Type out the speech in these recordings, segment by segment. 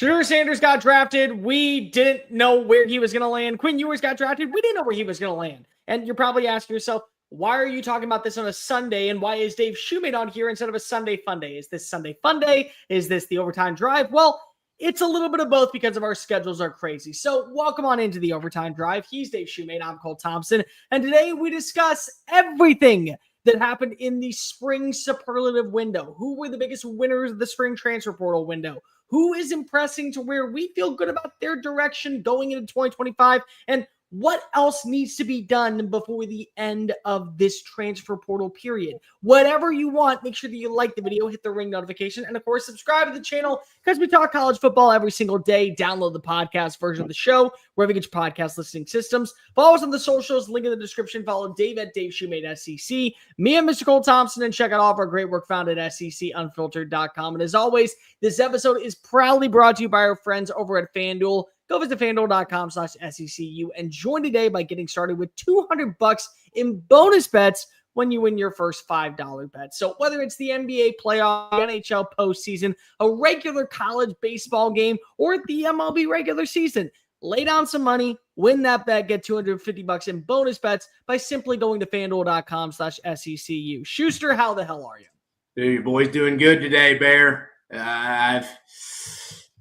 Shedeur Sanders got drafted. We didn't know where he was going to land. Quinn Ewers got drafted. We didn't know where he was going to land. And you're probably asking yourself, why are you talking about this on a Sunday? And why is Dave Shumate on here instead of a Sunday Fun Day? Is this Sunday Fun Day? Is this the Overtime Drive? Well, it's a little bit of both because of our schedules are crazy. So welcome on into the Overtime Drive. He's Dave Shumate. I'm Cole Thompson. And today we discuss everything that happened in the spring superlative window. Who were the biggest winners of the spring transfer portal window? Who is impressing to where we feel good about their direction going into 2025? And what else needs to be done before the end of this transfer portal period? Whatever you want, make sure that you like the video, hit the ring notification, and of course, subscribe to the channel because we talk college football every single day. Download the podcast version of the show, wherever you get your podcast listening systems. Follow us on the socials, link in the description. Follow Dave at Dave Shumate SEC, me and Mr. Cole Thompson, and check out all of our great work found at Unfiltered.com. And as always, this episode is proudly brought to you by our friends over at FanDuel. Go visit FanDuel.com/SECU and join today by getting started with $200 in bonus bets when you win your first $5 bet. So whether it's the NBA playoff, NHL postseason, a regular college baseball game, or the MLB regular season, lay down some money, win that bet, get $250 in bonus bets by simply going to FanDuel.com/SECU. Schuster, how the hell are you? Dude, your boy's doing good today, Bear.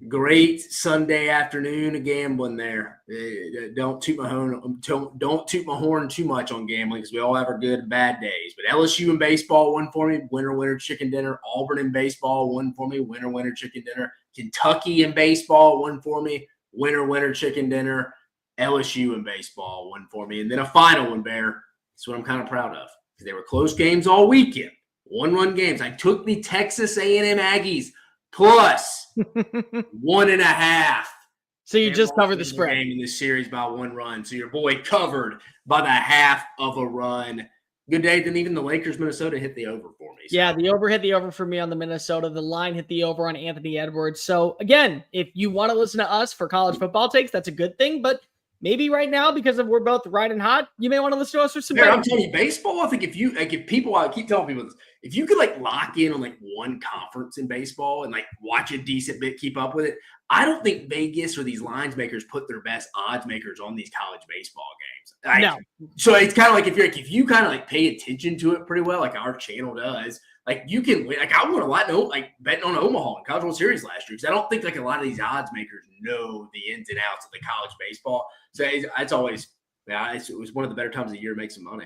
Great Sunday afternoon of gambling there. Don't toot my horn too much on gambling because we all have our good and bad days. But LSU in baseball won for me, winner chicken dinner. Auburn in baseball won for me, winner chicken dinner. Kentucky in baseball won for me, winner chicken dinner. LSU in baseball won for me, and then a final one, Bear. That's what I'm kind of proud of because they were close games all weekend, one-run games. I took the Texas A&M Aggies plus 1.5. So you just covered the spread game in this series by 1 run. So your boy covered by the half of a run. Good day. Then even the Lakers, Minnesota hit the over for me. So. Yeah, the over hit the over for me on the Minnesota. The line hit the over on Anthony Edwards. So again, if you want to listen to us for college football takes, that's a good thing. But maybe right now, because we're both riding hot, you may want to listen to us for some. I'm telling you, baseball. I think if people, I keep telling people this, if you could lock in on one conference in baseball and watch a decent bit, keep up with it. I don't think Vegas or these lines makers put their best odds makers on these college baseball games. No. So it's kind of if you kind of pay attention to it pretty well, like our channel does. You can win. I won a lot, betting on Omaha in College World Series last year because I don't think a lot of these odds makers know the ins and outs of the college baseball. So it's always, it was one of the better times of the year to make some money.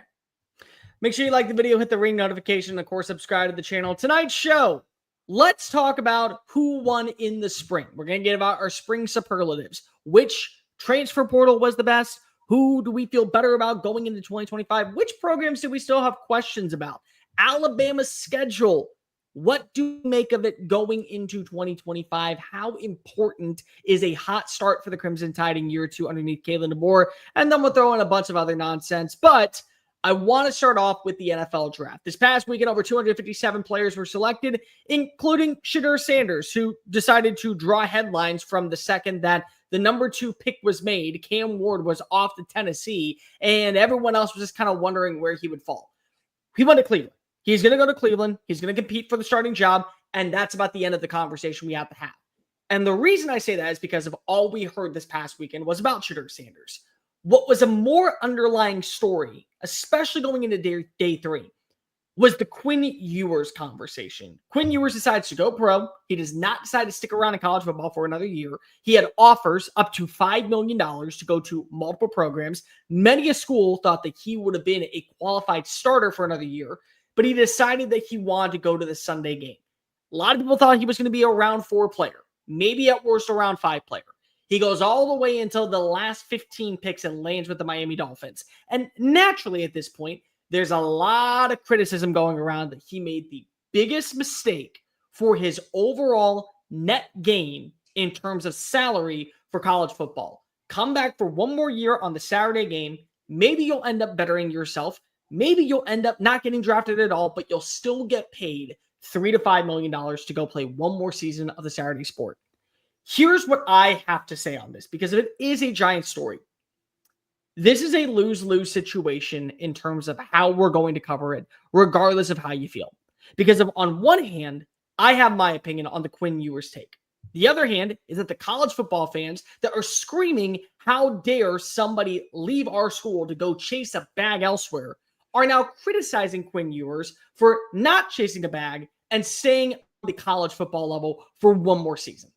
Make sure you like the video, hit the ring notification, of course, subscribe to the channel. Tonight's show, let's talk about who won in the spring. We're going to get about our spring superlatives. Which transfer portal was the best? Who do we feel better about going into 2025? Which programs do we still have questions about? Alabama's schedule. What do you make of it going into 2025? How important is a hot start for the Crimson Tide in year 2 underneath Kalen DeBoer? And then we'll throw in a bunch of other nonsense. But I want to start off with the NFL draft. This past weekend, over 257 players were selected, including Shedeur Sanders, who decided to draw headlines from the second that the number 2 pick was made. Cam Ward was off to Tennessee, and everyone else was just kind of wondering where he would fall. He went to Cleveland. He's going to go to Cleveland. He's going to compete for the starting job, and that's about the end of the conversation we have to have. And the reason I say that is because of all we heard this past weekend was about Shedeur Sanders. What was a more underlying story, especially going into day 3, was the Quinn Ewers conversation. Quinn Ewers decides to go pro. He does not decide to stick around in college football for another year. He had offers up to $5 million to go to multiple programs. Many a school thought that he would have been a qualified starter for another year, but he decided that he wanted to go to the Sunday game. A lot of people thought he was going to be a round 4 player, maybe at worst a round 5 player. He goes all the way until the last 15 picks and lands with the Miami Dolphins. And naturally at this point, there's a lot of criticism going around that he made the biggest mistake for his overall net gain in terms of salary for college football. Come back for one more year on the Saturday game. Maybe you'll end up bettering yourself. Maybe you'll end up not getting drafted at all, but you'll still get paid $3 to $5 million to go play one more season of the Saturday sport. Here's what I have to say on this, because it is a giant story. This is a lose-lose situation in terms of how we're going to cover it, regardless of how you feel. Because on one hand, I have my opinion on the Quinn Ewers take. The other hand is that the college football fans that are screaming, how dare somebody leave our school to go chase a bag elsewhere, are now criticizing Quinn Ewers for not chasing a bag and staying on the college football level for one more season.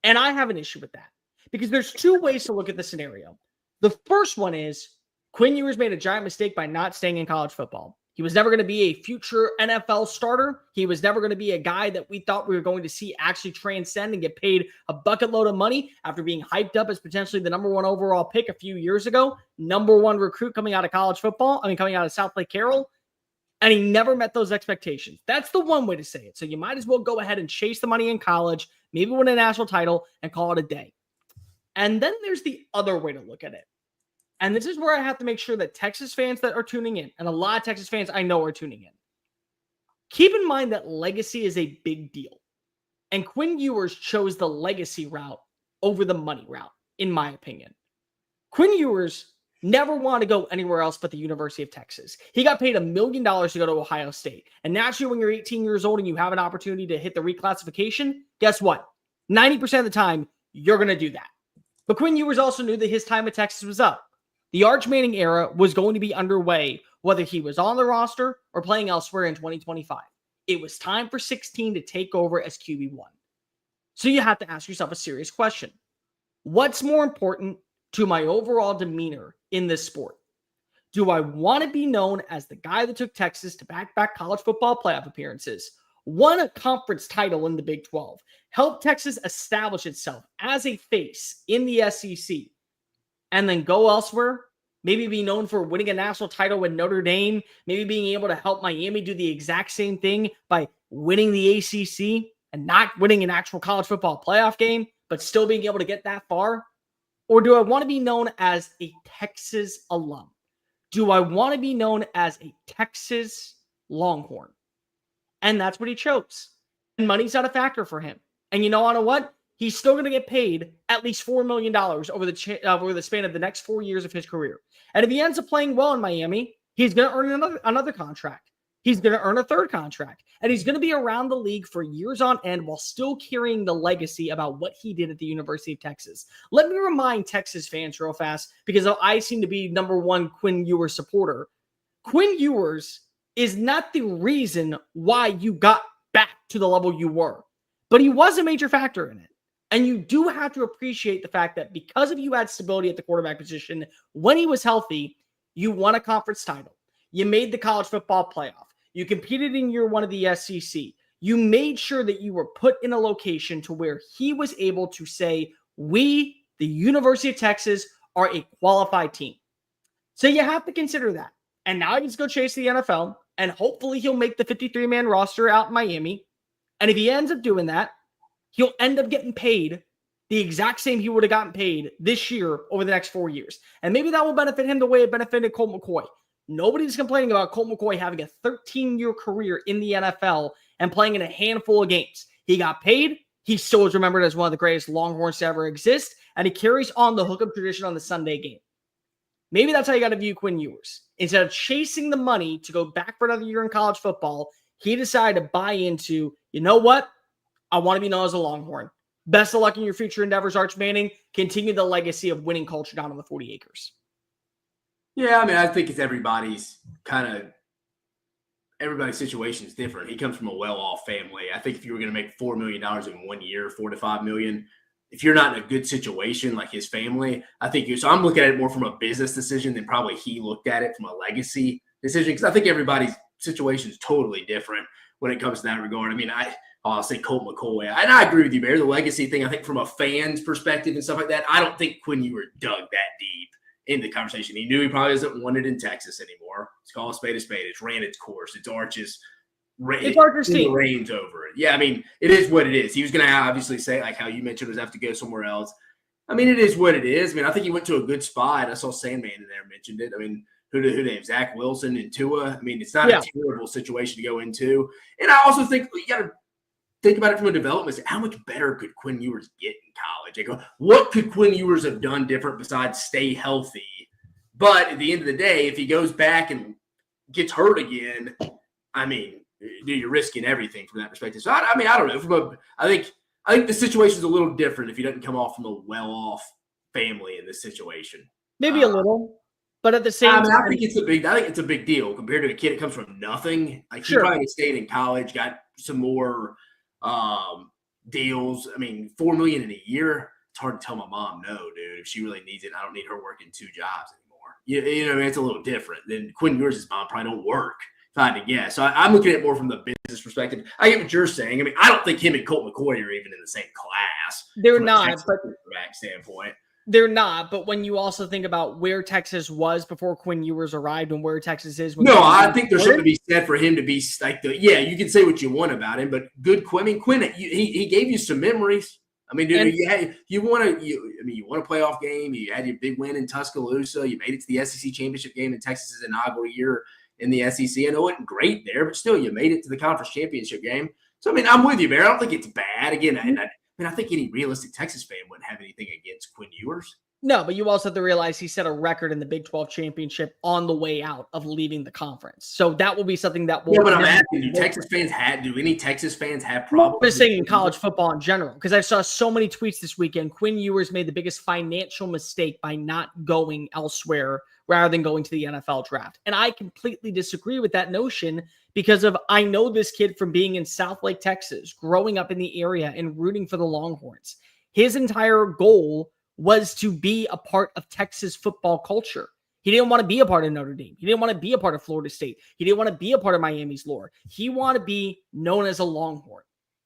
And I have an issue with that because there's two ways to look at the scenario. The first one is Quinn Ewers made a giant mistake by not staying in college football. He was never going to be a future NFL starter. He was never going to be a guy that we thought we were going to see actually transcend and get paid a bucket load of money after being hyped up as potentially the number one overall pick a few years ago, number one recruit coming out of college football, coming out of South Lake Carroll, and he never met those expectations. That's the one way to say it. So you might as well go ahead and chase the money in college, maybe win a national title, and call it a day. And then there's the other way to look at it. And this is where I have to make sure that Texas fans that are tuning in, and a lot of Texas fans I know are tuning in, keep in mind that legacy is a big deal. And Quinn Ewers chose the legacy route over the money route, in my opinion. Quinn Ewers never wanted to go anywhere else but the University of Texas. He got paid $1 million to go to Ohio State. And naturally, when you're 18 years old and you have an opportunity to hit the reclassification, guess what? 90% of the time, you're going to do that. But Quinn Ewers also knew that his time at Texas was up. The Arch Manning era was going to be underway, whether he was on the roster or playing elsewhere in 2025. It was time for 16 to take over as QB1. So you have to ask yourself a serious question. What's more important to my overall demeanor in this sport? Do I want to be known as the guy that took Texas to back-to-back college football playoff appearances, won a conference title in the Big 12, helped Texas establish itself as a face in the SEC, and then go elsewhere, maybe be known for winning a national title with Notre Dame, maybe being able to help Miami do the exact same thing by winning the ACC and not winning an actual college football playoff game, but still being able to get that far? Or do I want to be known as a Texas alum? Do I want to be known as a Texas Longhorn? And that's what he chose. And money's not a factor for him. And you know what? He's still going to get paid at least $4 million over the span of the next 4 years of his career. And if he ends up playing well in Miami, he's going to earn another contract. He's going to earn a third contract. And he's going to be around the league for years on end while still carrying the legacy about what he did at the University of Texas. Let me remind Texas fans real fast, because I seem to be number one Quinn Ewers supporter. Quinn Ewers is not the reason why you got back to the level you were, but he was a major factor in it. And you do have to appreciate the fact that because of you had stability at the quarterback position, when he was healthy, you won a conference title. You made the college football playoff. You competed in year one of the SEC. You made sure that you were put in a location to where he was able to say, we, the University of Texas, are a qualified team. So you have to consider that. And now he can go chase the NFL, and hopefully he'll make the 53-man roster out in Miami. And if he ends up doing that, he'll end up getting paid the exact same he would have gotten paid this year over the next 4 years. And maybe that will benefit him the way it benefited Colt McCoy. Nobody's complaining about Colt McCoy having a 13-year career in the NFL and playing in a handful of games. He got paid. He still is remembered as one of the greatest Longhorns to ever exist, and he carries on the hookup tradition on the Sunday game. Maybe that's how you got to view Quinn Ewers. Instead of chasing the money to go back for another year in college football, he decided to buy into, you know what? I want to be known as a Longhorn. Best of luck in your future endeavors, Arch Manning. Continue the legacy of winning culture down on the 40 acres. Yeah, I think it's everybody's situation is different. He comes from a well-off family. I think if you were going to make $4 million in 1 year, $4 to $5 million, if you're not in a good situation like his family, I think so I'm looking at it more from a business decision than probably he looked at it from a legacy decision, because I think everybody's situation is totally different when it comes to that regard. I'll say Colt McCoy. And I agree with you, Bear. The legacy thing, I think from a fan's perspective and stuff like that, I don't think Quinn Ewers dug that deep in the conversation. He knew he probably doesn't want it in Texas anymore. It's called a spade a spade. It's ran its course. It's Arch's team. Reigns over it. Yeah, it is what it is. He was going to obviously say, like how you mentioned, was have to go somewhere else. It is what it is. I think he went to a good spot. I saw Sandman in there mentioned it. Who named Zach Wilson and Tua? It's not a terrible situation to go into. And I also think you got to think about it from a development. How much better could Quinn Ewers get in college? What could Quinn Ewers have done different besides stay healthy? But at the end of the day, if he goes back and gets hurt again, you're risking everything from that perspective. So I don't know. I think I think the situation's a little different if he doesn't come off from a well-off family in this situation. Maybe a little, but at the same time, I think it's a big deal compared to a kid that comes from nothing. Like he probably stayed in college, got some more deals. I mean, $4 million in a year. It's hard to tell my mom no, dude. If she really needs it, I don't need her working 2 jobs anymore. You know, I mean, it's a little different. Then Quinn Ewers' mom probably don't work. If I had to guess, so I'm looking at it more from the business perspective. I get what you're saying. I mean, I don't think him and Colt McCoy are even in the same class. They're not, but back standpoint. They're not, but when you also think about where Texas was before Quinn Ewers arrived and where Texas is. No, I think there's something to be said for him to be like you can say what you want about him, but good Quinn. I mean, Quinn, he gave you some memories. I mean, dude, you want a playoff game. You had your big win in Tuscaloosa. You made it to the SEC championship game in Texas's inaugural year in the SEC. I know it wasn't great there, but still, you made it to the conference championship game. So, I mean, I'm with you, Bear. I don't think it's bad. Again, I think any realistic Texas fan wouldn't have anything against Quinn Ewers. No, but you also have to realize he set a record in the Big 12 championship on the way out of leaving the conference. So that will be something that will. Yeah, but I'm asking, do any Texas fans have problems? I'm just saying in college football in general, because I saw so many tweets this weekend. Quinn Ewers made the biggest financial mistake by not going elsewhere rather than going to the NFL draft. And I completely disagree with that notion because I know this kid from being in Southlake, Texas, growing up in the area and rooting for the Longhorns. His entire goal was to be a part of Texas football culture. He didn't want to be a part of Notre Dame. He didn't want to be a part of Florida State. He didn't want to be a part of Miami's lore. He wanted to be known as a Longhorn.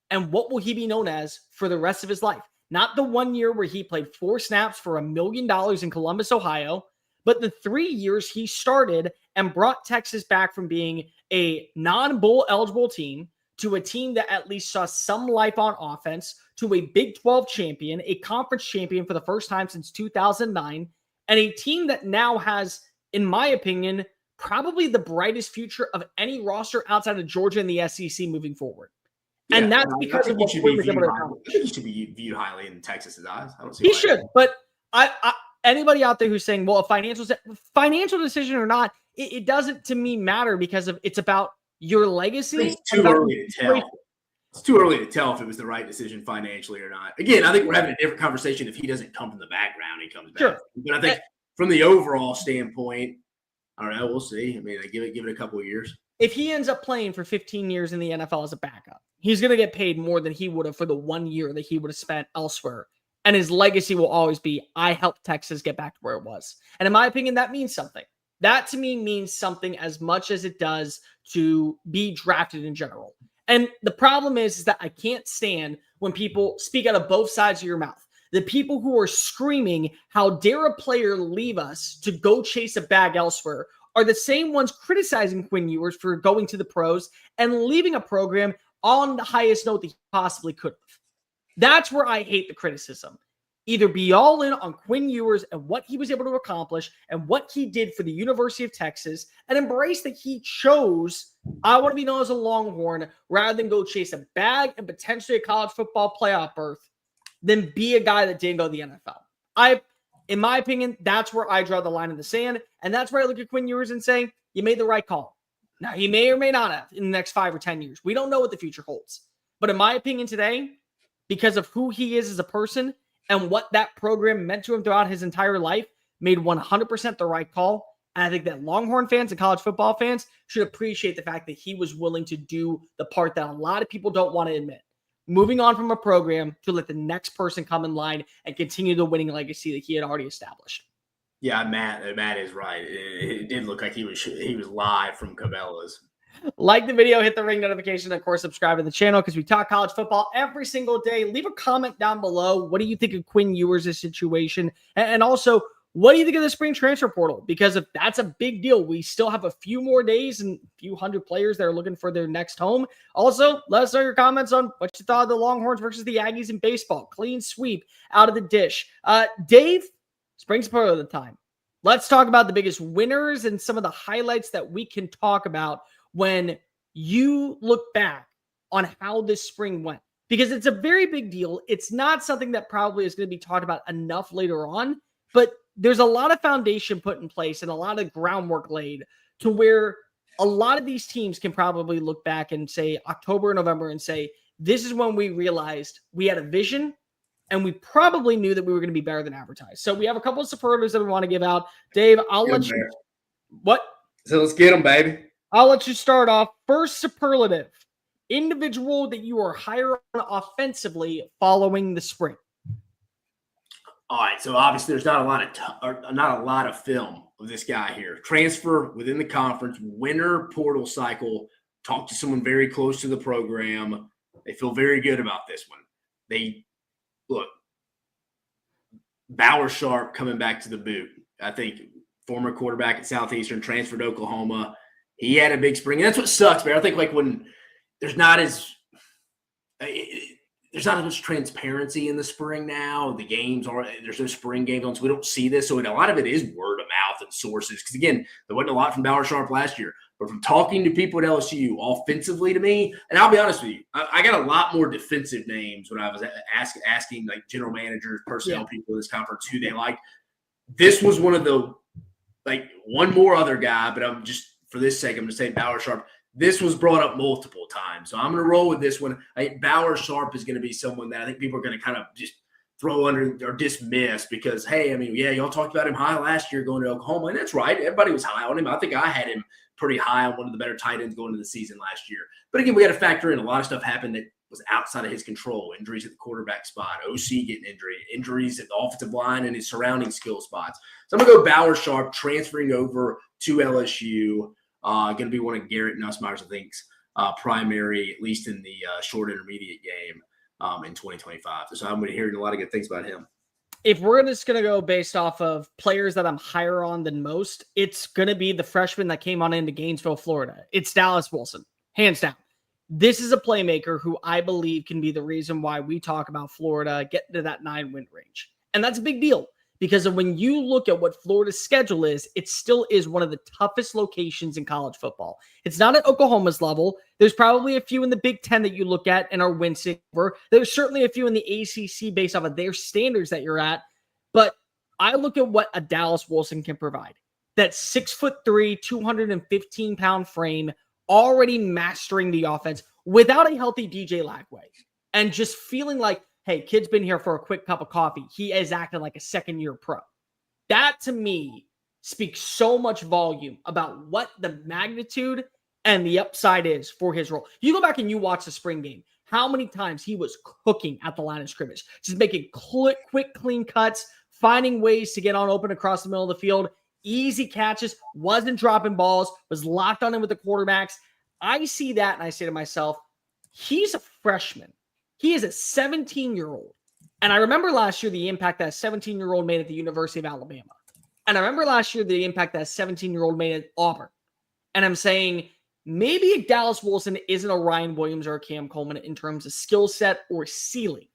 And what will he be known as for the rest of his life? Not the 1 year where he played 4 snaps for $1 million in Columbus, Ohio, but the 3 years he started and brought Texas back from being a non-bowl eligible team to a team that at least saw some life on offense, to a Big 12 champion, a conference champion for the first time since 2009, and a team that now has, in my opinion, probably the brightest future of any roster outside of Georgia in the SEC moving forward. Yeah, and that's because of what Quinn was able to accomplish. I think he should be viewed highly in Texas's eyes. I don't see he should, but anybody out there who's saying, well, a financial decision or not, it doesn't to me matter because it's about your legacy. It's too early to tell. It's too early to tell if it was the right decision financially or not. Again, I think we're having a different conversation if he doesn't come from the background, he comes back. Sure. But I think from the overall standpoint, I don't know, we'll see. I mean, give it a couple of years. If he ends up playing for 15 years in the NFL as a backup, he's going to get paid more than he would have for the 1 year that he would have spent elsewhere. And his legacy will always be, I helped Texas get back to where it was. And in my opinion, that means something. That to me means something as much as it does to be drafted in general. And the problem is that I can't stand when people speak out of both sides of your mouth. The people who are screaming, how dare a player leave us to go chase a bag elsewhere, are the same ones criticizing Quinn Ewers for going to the pros and leaving a program on the highest note that he possibly could have. That's where I hate the criticism. Either be all in on Quinn Ewers and what he was able to accomplish and what he did for the University of Texas and embrace that he chose, I want to be known as a Longhorn rather than go chase a bag and potentially a college football playoff berth than be a guy that didn't go to the NFL. In my opinion, that's where I draw the line in the sand. And that's where I look at Quinn Ewers and say, you made the right call. Now, he may or may not have in the next 5 or 10 years. We don't know what the future holds. But in my opinion today, because of who he is as a person, and what that program meant to him throughout his entire life, made 100% the right call. And I think that Longhorn fans and college football fans should appreciate the fact that he was willing to do the part that a lot of people don't want to admit. Moving on from a program to let the next person come in line and continue the winning legacy that he had already established. Yeah, Matt is right. It did look like he was live from Cabela's. Like the video, hit the ring notification, and of course, subscribe to the channel because we talk college football every single day. Leave a comment down below. What do you think of Quinn Ewers' situation? And also, what do you think of the spring transfer portal? Because if that's a big deal, we still have a few more days and a few hundred players that are looking for their next home. Also, let us know your comments on what you thought of the Longhorns versus the Aggies in baseball. Clean sweep out of the dish. Dave, spring superlative time. Let's talk about the biggest winners and some of the highlights that we can talk about when you look back on how this spring went, because it's a very big deal. It's not something that probably is going to be talked about enough later on, but there's a lot of foundation put in place and a lot of groundwork laid to where a lot of these teams can probably look back and say October, November and say, this is when we realized we had a vision and we probably knew that we were going to be better than advertised. So we have a couple of superlatives that we want to give out. Dave, I'll let you. What? So let's get them, baby. I'll let you start off. First superlative, individual that you are higher on offensively following the spring. All right, so obviously there's not a lot of film of this guy here. Transfer within the conference, winter portal cycle. Talk to someone very close to the program. They feel very good about this one. They look. Bauer Sharp coming back to the boot. I think former quarterback at Southeastern, transferred to Oklahoma. He had a big spring. And that's what sucks, man. I think like when there's not as much transparency in the spring now. The games there's no spring games on, so we don't see this. So a lot of it is word of mouth and sources. Because again, there wasn't a lot from Bauer Sharp last year. But from talking to people at LSU offensively to me, and I'll be honest with you, I got a lot more defensive names when I was asking like general managers, personnel people in this conference who they liked. This was one of the one more other guy, but I'm just for this sake, I'm going to say Bauer Sharp. This was brought up multiple times, so I'm going to roll with this one. I think Bauer Sharp is going to be someone that I think people are going to kind of just throw under or dismiss because, hey, I mean, yeah, y'all talked about him high last year going to Oklahoma, and that's right. Everybody was high on him. I think I had him pretty high on one of the better tight ends going into the season last year. But again, we got to factor in a lot of stuff happened that was outside of his control. Injuries at the quarterback spot, OC getting injuries at the offensive line and his surrounding skill spots. So I'm going to go Bauer Sharp transferring over to LSU. Going to be one of Garrett Nussmeier's, I think, primary, at least in the short intermediate game in 2025. So I'm going to hearing a lot of good things about him. If we're just going to go based off of players that I'm higher on than most, it's going to be the freshman that came on into Gainesville, Florida. It's Dallas Wilson, hands down. This is a playmaker who I believe can be the reason why we talk about Florida getting to that 9-win range. And that's a big deal because when you look at what Florida's schedule is, it still is one of the toughest locations in college football. It's not at Oklahoma's level. There's probably a few in the Big Ten that you look at and are wincing over. There's certainly a few in the ACC based off of their standards that you're at. But I look at what a Dallas Wilson can provide. That 6'3", 215-pound frame, already mastering the offense without a healthy DJ Lagway. And just feeling like, hey, kid's been here for a quick cup of coffee. He is acting like a second-year pro. That, to me, speaks so much volume about what the magnitude and the upside is for his role. You go back and you watch the spring game. How many times he was cooking at the line of scrimmage, just making quick, clean cuts, finding ways to get on open across the middle of the field, easy catches, wasn't dropping balls, was locked on in with the quarterbacks. I see that and I say to myself, he's a freshman. He is a 17-year-old. And I remember last year the impact that a 17-year-old made at the University of Alabama. And I remember last year the impact that a 17-year-old made at Auburn. And I'm saying maybe a Dallas Wilson isn't a Ryan Williams or a Cam Coleman in terms of skill set or ceiling.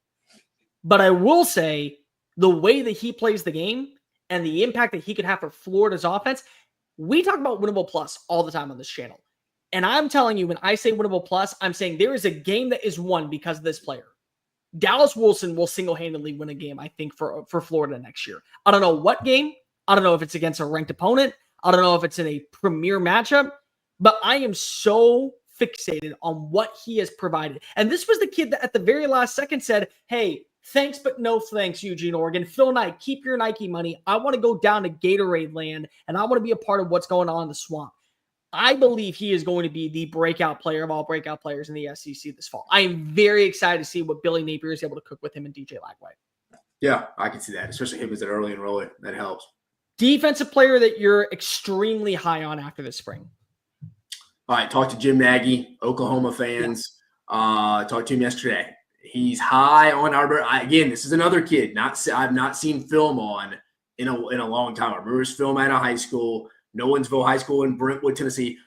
But I will say the way that he plays the game and the impact that he could have for Florida's offense, we talk about winnable plus all the time on this channel. And I'm telling you, when I say winnable plus, I'm saying there is a game that is won because of this player. Dallas Wilson will single-handedly win a game, I think, for Florida next year. I don't know what game. I don't know if it's against a ranked opponent. I don't know if it's in a premier matchup. But I am so fixated on what he has provided. And this was the kid that at the very last second said, hey, thanks, but no thanks, Eugene, Oregon. Phil Knight, keep your Nike money. I want to go down to Gatorade land, and I want to be a part of what's going on in the swamp. I believe he is going to be the breakout player of all breakout players in the SEC this fall. I am very excited to see what Billy Napier is able to cook with him and DJ Lagway. Yeah, I can see that, especially him as an early enrollee. That helps. Defensive player that you're extremely high on after this spring. All right, talked to Jim Nagy, Oklahoma fans. Talked to him yesterday. He's high on our – again, this is another kid I've not seen film on in a long time. I remember his film out of high school, Nolensville High School in Brentwood, Tennessee.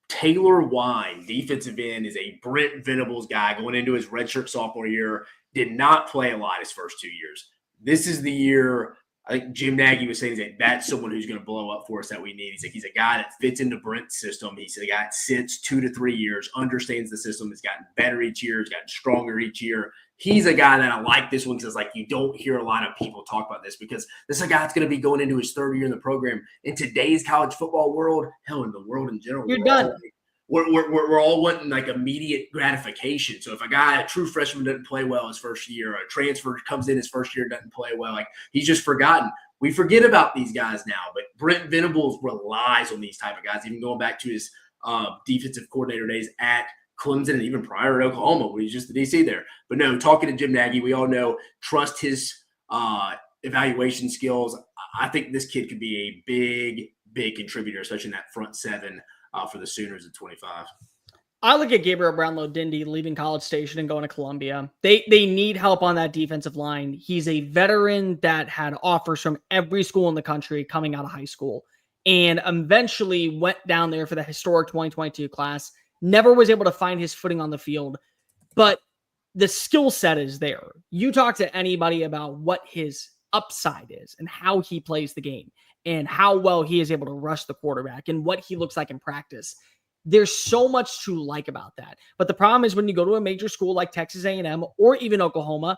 Taylor Wine, defensive end, is a Brent Venables guy going into his redshirt sophomore year. Did not play a lot his first 2 years. This is the year – I think Jim Nagy was saying that that's someone who's going to blow up for us that we need. He's like, he's a guy that fits into Brent's system. He's a guy that sits 2 to 3 years, understands the system, has gotten better each year, has gotten stronger each year. He's a guy that I like this one because like you don't hear a lot of people talk about this because this is a guy that's going to be going into his third year in the program. In today's college football world, hell, in the world in general, you're done. we're all wanting like immediate gratification. So if a true freshman doesn't play well his first year, or a transfer comes in his first year doesn't play well, like he's just forgotten. We forget about these guys now, but Brent Venables relies on these type of guys, even going back to his defensive coordinator days at Clemson and even prior to Oklahoma, where he's just the DC there. But no, talking to Jim Nagy, we all know, trust his evaluation skills. I think this kid could be a big contributor, especially in that front seven for the Sooners at 25. I look at Gabriel Brownlow-Dindy leaving College Station and going to Columbia. They need help on that defensive line. He's a veteran that had offers from every school in the country coming out of high school, and eventually went down there for the historic 2022 class. Never was able to find his footing on the field, but the skill set is there. You talk to anybody about what his upside is and how he plays the game and how well he is able to rush the quarterback and what he looks like in practice. There's so much to like about that. But the problem is when you go to a major school like Texas A&M or even Oklahoma,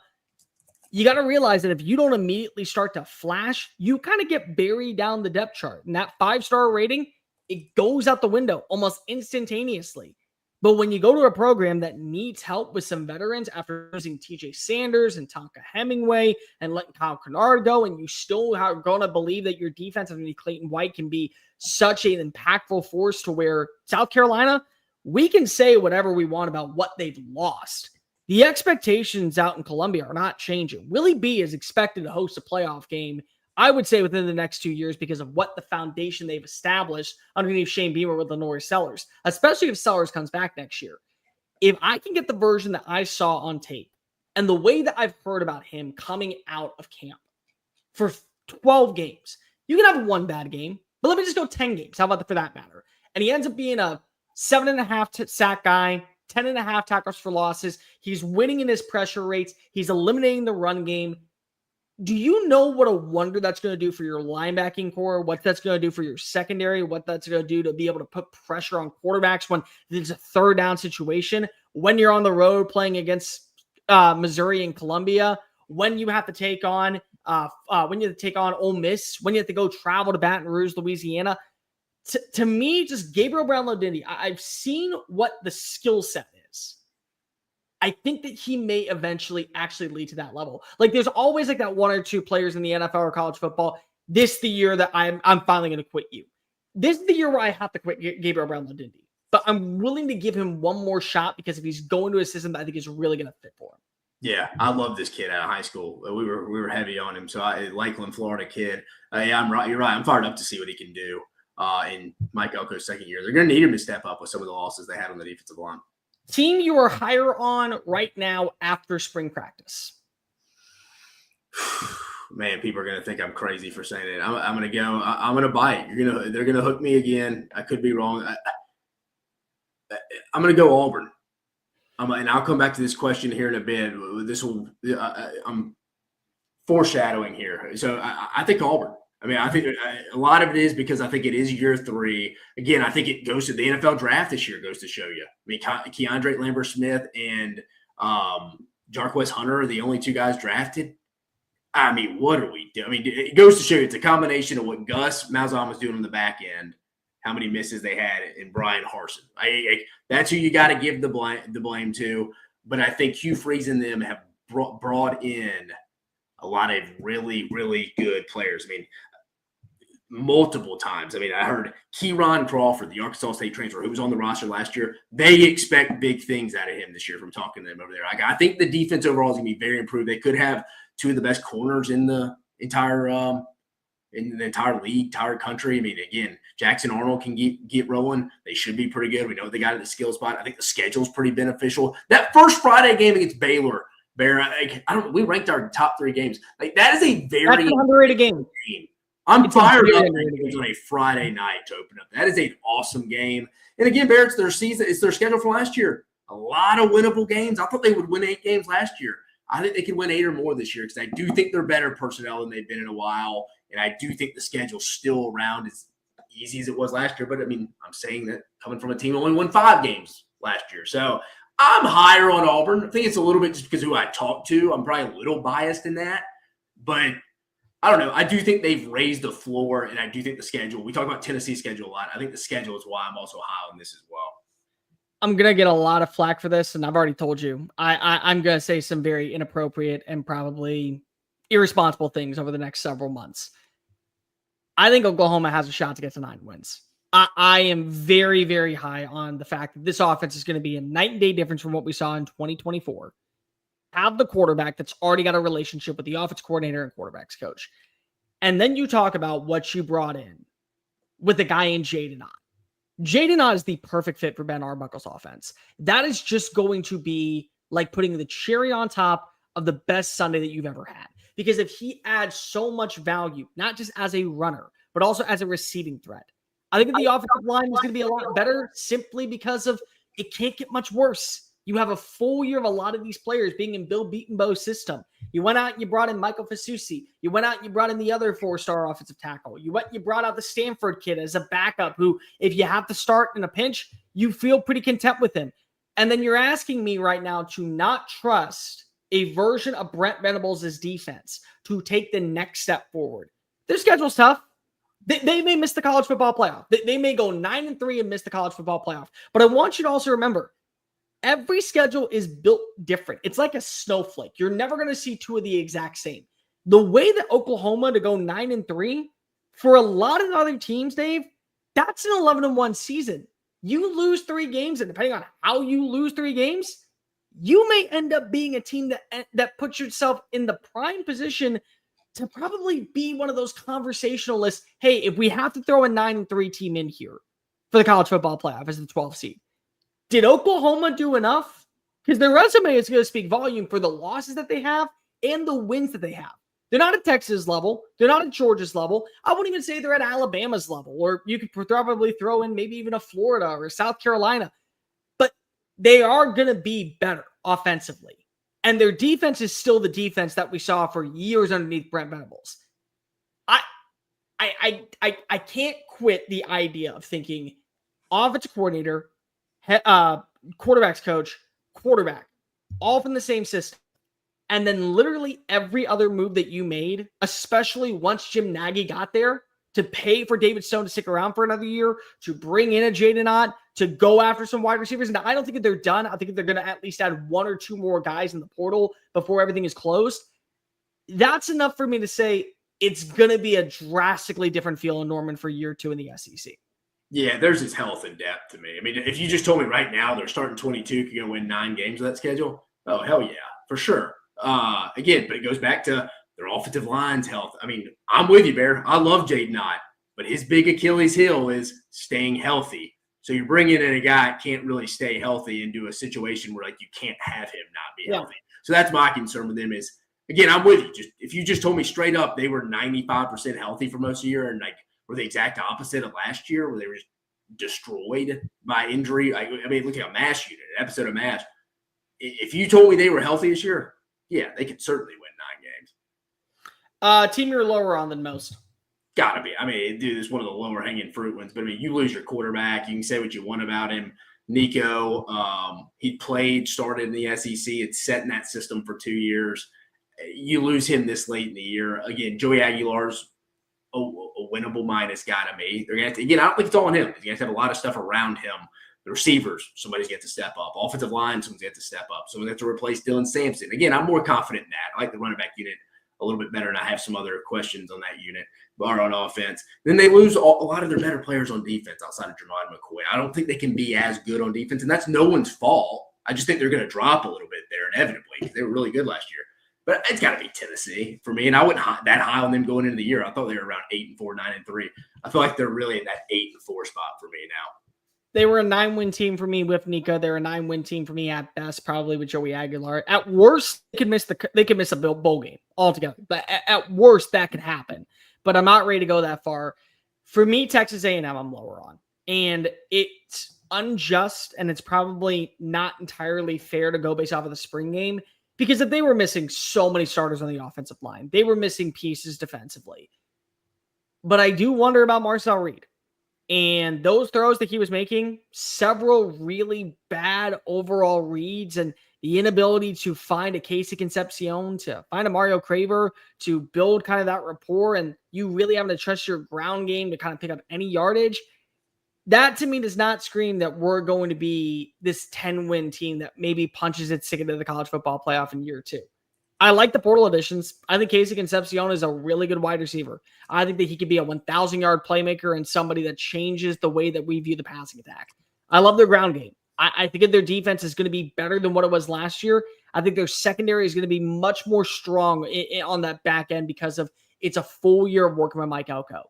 you got to realize that if you don't immediately start to flash, you kind of get buried down the depth chart. And that 5-star rating, it goes out the window almost instantaneously. But when you go to a program that needs help with some veterans after losing TJ Sanders and Tonka Hemingway and letting Kyle Kennard go, and you still are going to believe that your defense underneath Clayton White can be such an impactful force to where South Carolina, we can say whatever we want about what they've lost. The expectations out in Columbia are not changing. Willie B is expected to host a playoff game, I would say, within the next 2 years because of what the foundation they've established underneath Shane Beamer with Lenore Sellers, especially if Sellers comes back next year. If I can get the version that I saw on tape and the way that I've heard about him coming out of camp for 12 games, you can have one bad game, but let me just go 10 games. How about for that matter? And he ends up being a 7.5 sack guy, 10.5 tackles for losses. He's winning in his pressure rates. He's eliminating the run game. Do you know what a wonder that's going to do for your linebacking core, what that's going to do for your secondary, what that's going to do to be able to put pressure on quarterbacks when there's a third down situation, when you're on the road playing against Missouri and Columbia, when you have to take on Ole Miss, when you have to go travel to Baton Rouge, Louisiana? To me, just Gabriel Brownlow-Dindy, I've seen what the skill set is. I think that he may eventually actually lead to that level. Like there's always like that one or two players in the NFL or college football. This is the year that I'm finally going to quit you. This is the year where I have to quit Gabriel Brownlow-Dindy. But I'm willing to give him one more shot because if he's going to a system that I think is really going to fit for him. Yeah, I love this kid out of high school. We were heavy on him. So Lakeland, Florida kid. Yeah, I'm right. You're right. I'm fired up to see what he can do in Mike Elko's second year. They're going to need him to step up with some of the losses they had on the defensive line. Team you are higher on right now after spring practice? Man, people are going to think I'm crazy for saying it. I'm going to go. I'm going to bite. They're going to hook me again. I could be wrong. I'm going to go Auburn. And I'll come back to this question here in a bit. I'm foreshadowing here. So I think Auburn. I mean, I think a lot of it is because I think it is year 3. Again, I think it goes to the NFL draft this year, goes to show you. I mean, Keandre Lambert-Smith and Jarquez Hunter are the only 2 guys drafted. I mean, what are we doing? I mean, it goes to show you it's a combination of what Gus Malzahn was doing on the back end, how many misses they had, and Brian Harsin. That's who you got to give the blame to. But I think Hugh Freeze and them have brought in a lot of really, really good players. I mean, multiple times. I mean, I heard Keiron Crawford, the Arkansas State transfer, who was on the roster last year. They expect big things out of him this year from talking to them over there. I think the defense overall is going to be very improved. They could have 2 of the best corners in the entire league, entire country. I mean, again, Jackson Arnold can get rolling. They should be pretty good. We know they got in the skill spot. I think the schedule's pretty beneficial. That first Friday game against Baylor, we ranked our top 3 games. Like that is a very underrated game. I'm fired up on a Friday night to open up. That is an awesome game. And again, Bear, it's their season. It's their schedule for last year. A lot of winnable games. I thought they would win 8 games last year. I think they can win 8 or more this year because I do think they're better personnel than they've been in a while. And I do think the schedule's still around as easy as it was last year. But, I mean, I'm saying that coming from a team that only won 5 games last year. So I'm higher on Auburn. I think it's a little bit just because who I talked to. I'm probably a little biased in that. But I don't know. I do think they've raised the floor, and I do think the schedule – we talk about Tennessee's schedule a lot. I think the schedule is why I'm also high on this as well. I'm going to get a lot of flack for this, and I've already told you. I'm going to say some very inappropriate and probably irresponsible things over the next several months. I think Oklahoma has a shot to get to 9 wins. I am very, very high on the fact that this offense is going to be a night and day difference from what we saw in 2024. Have the quarterback that's already got a relationship with the offense coordinator and quarterbacks coach. And then you talk about what you brought in with the guy in Hendon. Hendon is the perfect fit for Ben Arbuckle's offense. That is just going to be like putting the cherry on top of the best Sunday that you've ever had. Because if he adds so much value, not just as a runner, but also as a receiving threat, I think the offensive line is going to be a lot better simply because of it can't get much worse. You have a full year of a lot of these players being in Bill Beatonbow's system. You went out and you brought in Michael Fasusi. You went out and you brought in the other 4-star offensive tackle. You brought out the Stanford kid as a backup who, if you have to start in a pinch, you feel pretty content with him. And then you're asking me right now to not trust a version of Brent Venables' defense to take the next step forward. Their schedule's tough. They may miss the college football playoff. They may go 9-3 and miss the college football playoff. But I want you to also remember, every schedule is built different. It's like a snowflake. You're never going to see two of the exact same. The way that Oklahoma to go 9-3, for a lot of other teams, Dave, that's an 11-1 season. You lose 3 games, and depending on how you lose 3 games, you may end up being a team that puts yourself in the prime position to probably be one of those conversationalists. Hey, if we have to throw a 9-3 team in here for the college football playoff as the 12th seed, did Oklahoma do enough? Because their resume is going to speak volume for the losses that they have and the wins that they have. They're not at Texas level. They're not at Georgia's level. I wouldn't even say they're at Alabama's level, or you could probably throw in maybe even a Florida or South Carolina. But they are going to be better offensively. And their defense is still the defense that we saw for years underneath Brent Venables. I can't quit the idea of thinking offensive coordinator, quarterbacks coach, quarterback, all from the same system. And then literally every other move that you made, especially once Jim Nagy got there, to pay for David Stone to stick around for another year, to bring in a Hendon, to go after some wide receivers. And I don't think that they're done. I think they're going to at least add 1 or 2 more guys in the portal before everything is closed. That's enough for me to say it's going to be a drastically different feel in Norman for year 2 in the SEC. Yeah, there's his health and depth to me. I mean, if you just told me right now they're starting 22, you're going to win 9 games of that schedule, oh, hell yeah, for sure. Again, but it goes back to their offensive line's health. I mean, I'm with you, Bear. I love Hendon, but his big Achilles heel is staying healthy. So you're bringing in a guy that can't really stay healthy into a situation where, like, you can't have him not be healthy. So that's my concern with them is, again, I'm with you. If you just told me straight up they were 95% healthy for most of the year and, like, were the exact opposite of last year where they were just destroyed by injury. I mean, look at MASH unit, an episode of MASH. If you told me they were healthy this year, yeah, they could certainly win 9 games. Team you're lower on than most. Gotta be. I mean, dude, it's one of the lower hanging fruit ones. But I mean, you lose your quarterback. You can say what you want about him. Nico, he started in the SEC. It's set in that system for 2 years. You lose him this late in the year. Again, Joey Aguilar's a winnable minus guy to me. They're gonna have to, again, I don't think it's all on him. You're gonna have to have a lot of stuff around him. The receivers, somebody's got to step up. Offensive line, someone's got to step up. Someone's got to replace Dylan Sampson. Again, I'm more confident in that. I like the running back unit a little bit better, and I have some other questions on that unit, or on offense. Then they lose a lot of their better players on defense outside of Jermod McCoy. I don't think they can be as good on defense, and that's no one's fault. I just think they're going to drop a little bit there inevitably because they were really good last year. But it's got to be Tennessee for me, and I wasn't that high on them going into the year. I thought they were around 8-4, 9-3. I feel like they're really in that 8-4 spot for me now. They were a 9-win team for me with Nico. They're a 9-win team for me at best, probably with Joey Aguilar. At worst, they could miss a bowl game altogether. But at worst, that could happen. But I'm not ready to go that far. For me, Texas A&M, I'm lower on. And it's unjust, and it's probably not entirely fair to go based off of the spring game, because if they were missing so many starters on the offensive line, they were missing pieces defensively. But I do wonder about Marcel Reed. And those throws that he was making, several really bad overall reads, and the inability to find a Casey Concepcion, to find a Mario Craver, to build kind of that rapport, and you really having to trust your ground game to kind of pick up any yardage. That to me does not scream that we're going to be this 10-win team that maybe punches its ticket to the college football playoff in year 2. I like the portal additions. I think Casey Concepcion is a really good wide receiver. I think that he could be a 1,000-yard playmaker and somebody that changes the way that we view the passing attack. I love their ground game. I think that their defense is going to be better than what it was last year. I think their secondary is going to be much more strong on that back end because of it's a full year of working with Mike Elko.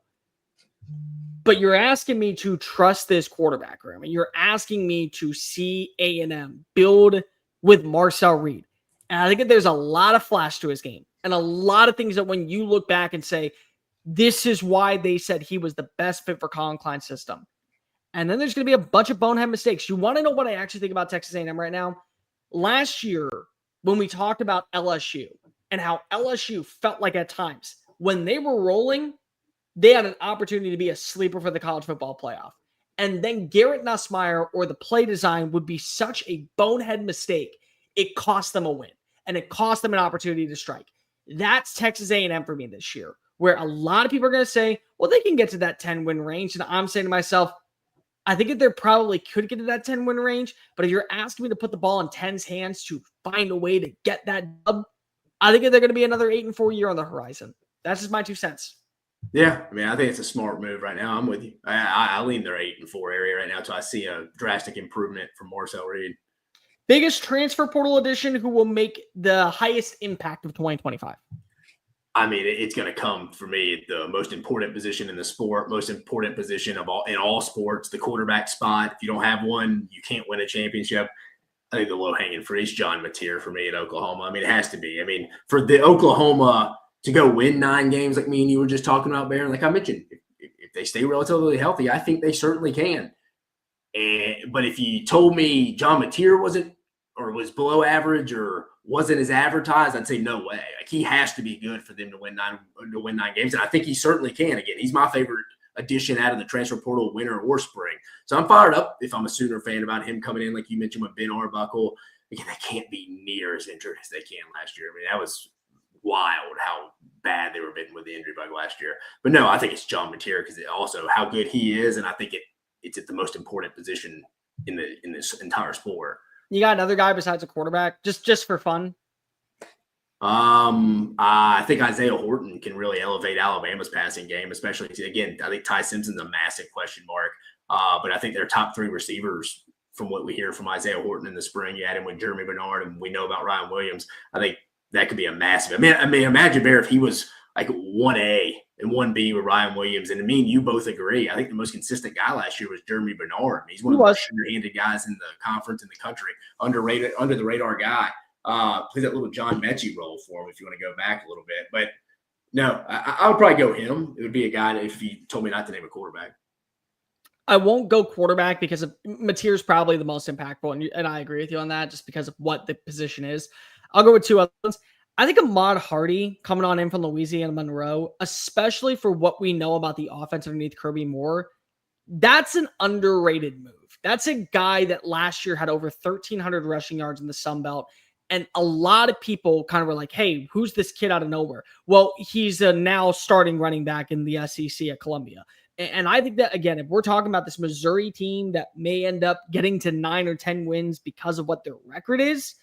But you're asking me to trust this quarterback room, and you're asking me to see A&M build with Marcel Reed. And I think that there's a lot of flash to his game and a lot of things that when you look back and say, this is why they said he was the best fit for Colin Klein's system. And then there's going to be a bunch of bonehead mistakes. You want to know what I actually think about Texas A&M right now? Last year, when we talked about LSU and how LSU felt like at times when they were rolling, they had an opportunity to be a sleeper for the college football playoff. And then Garrett Nussmeier or the play design would be such a bonehead mistake. It cost them a win and it cost them an opportunity to strike. That's Texas A&M for me this year, where a lot of people are going to say, well, they can get to that 10-win range. And I'm saying to myself, I think that they probably could get to that 10-win range, but if you're asking me to put the ball in 10's hands to find a way to get that dub, I think that they're going to be another 8-4 year on the horizon. That's just my 2 cents. Yeah, I mean, I think it's a smart move right now. I'm with you. I lean their 8-4 area right now until I see a drastic improvement from Marcel Reed. Biggest transfer portal addition who will make the highest impact of 2025? I mean, it's going to come for me the most important position in the sport, most important position in all sports, the quarterback spot. If you don't have one, you can't win a championship. I think the low-hanging fruit is John Mateer for me at Oklahoma. I mean, it has to be. I mean, for the Oklahoma to go win 9 games like me and you were just talking about, Baron, like I mentioned, if they stay relatively healthy, I think they certainly can. But if you told me John Mateer wasn't or was below average or wasn't as advertised, I'd say no way. Like he has to be good for them to win 9 games, and I think he certainly can. Again, he's my favorite addition out of the transfer portal, winter or spring. So I'm fired up if I'm a Sooner fan about him coming in, like you mentioned with Ben Arbuckle. Again, they can't be near as injured as they can last year. I mean, that was wild how bad they were bitten with the injury bug last year. But no, I think it's John Mateer because also how good he is, and I think it's at the most important position in this entire sport. You got another guy besides a quarterback, just for fun? I think Isaiah Horton can really elevate Alabama's passing game, especially, again, I think Ty Simpson's a massive question mark. But I think their top 3 receivers, from what we hear from Isaiah Horton in the spring, you add him with Jeremy Bernard, and we know about Ryan Williams. I think that could be a massive. I mean, imagine, Bear, if he was like 1A and 1B with Ryan Williams. And I mean, you both agree. I think the most consistent guy last year was Jeremy Bernard. He's one of the most sure-handed guys in the conference in the country, underrated, under the radar guy. Plays that little John Mechie role for him if you want to go back a little bit. But no, I would probably go him. It would be a guy that if you told me not to name a quarterback. I won't go quarterback because Mateer's probably the most impactful, and I agree with you on that just because of what the position is. I'll go with 2 other ones. I think Ahmad Hardy coming on in from Louisiana Monroe, especially for what we know about the offense underneath Kirby Moore, that's an underrated move. That's a guy that last year had over 1,300 rushing yards in the Sun Belt. And a lot of people kind of were like, hey, who's this kid out of nowhere? Well, he's a now starting running back in the SEC at Columbia. And I think that, again, if we're talking about this Missouri team that may end up getting to 9 or 10 wins because of what their record is,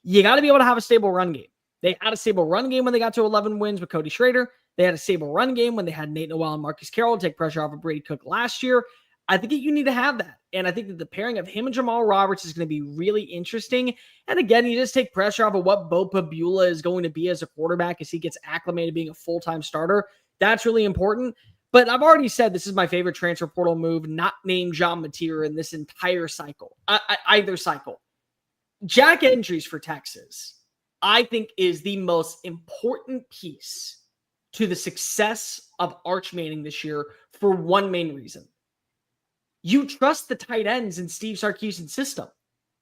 you got to be able to have a stable run game. They had a stable run game when they got to 11 wins with Cody Schrader. They had a stable run game when they had Nate Noel and Marcus Carroll take pressure off of Brady Cook last year. I think that you need to have that. And I think that the pairing of him and Jamal Roberts is going to be really interesting. And again, you just take pressure off of what Bo Pabula is going to be as a quarterback as he gets acclimated being a full-time starter. That's really important. But I've already said this is my favorite transfer portal move, not named John Mateer in this entire cycle, either cycle. Jack Entries for Texas, I think, is the most important piece to the success of Arch Manning this year for one main reason. You trust the tight ends in Steve Sarkisian's system.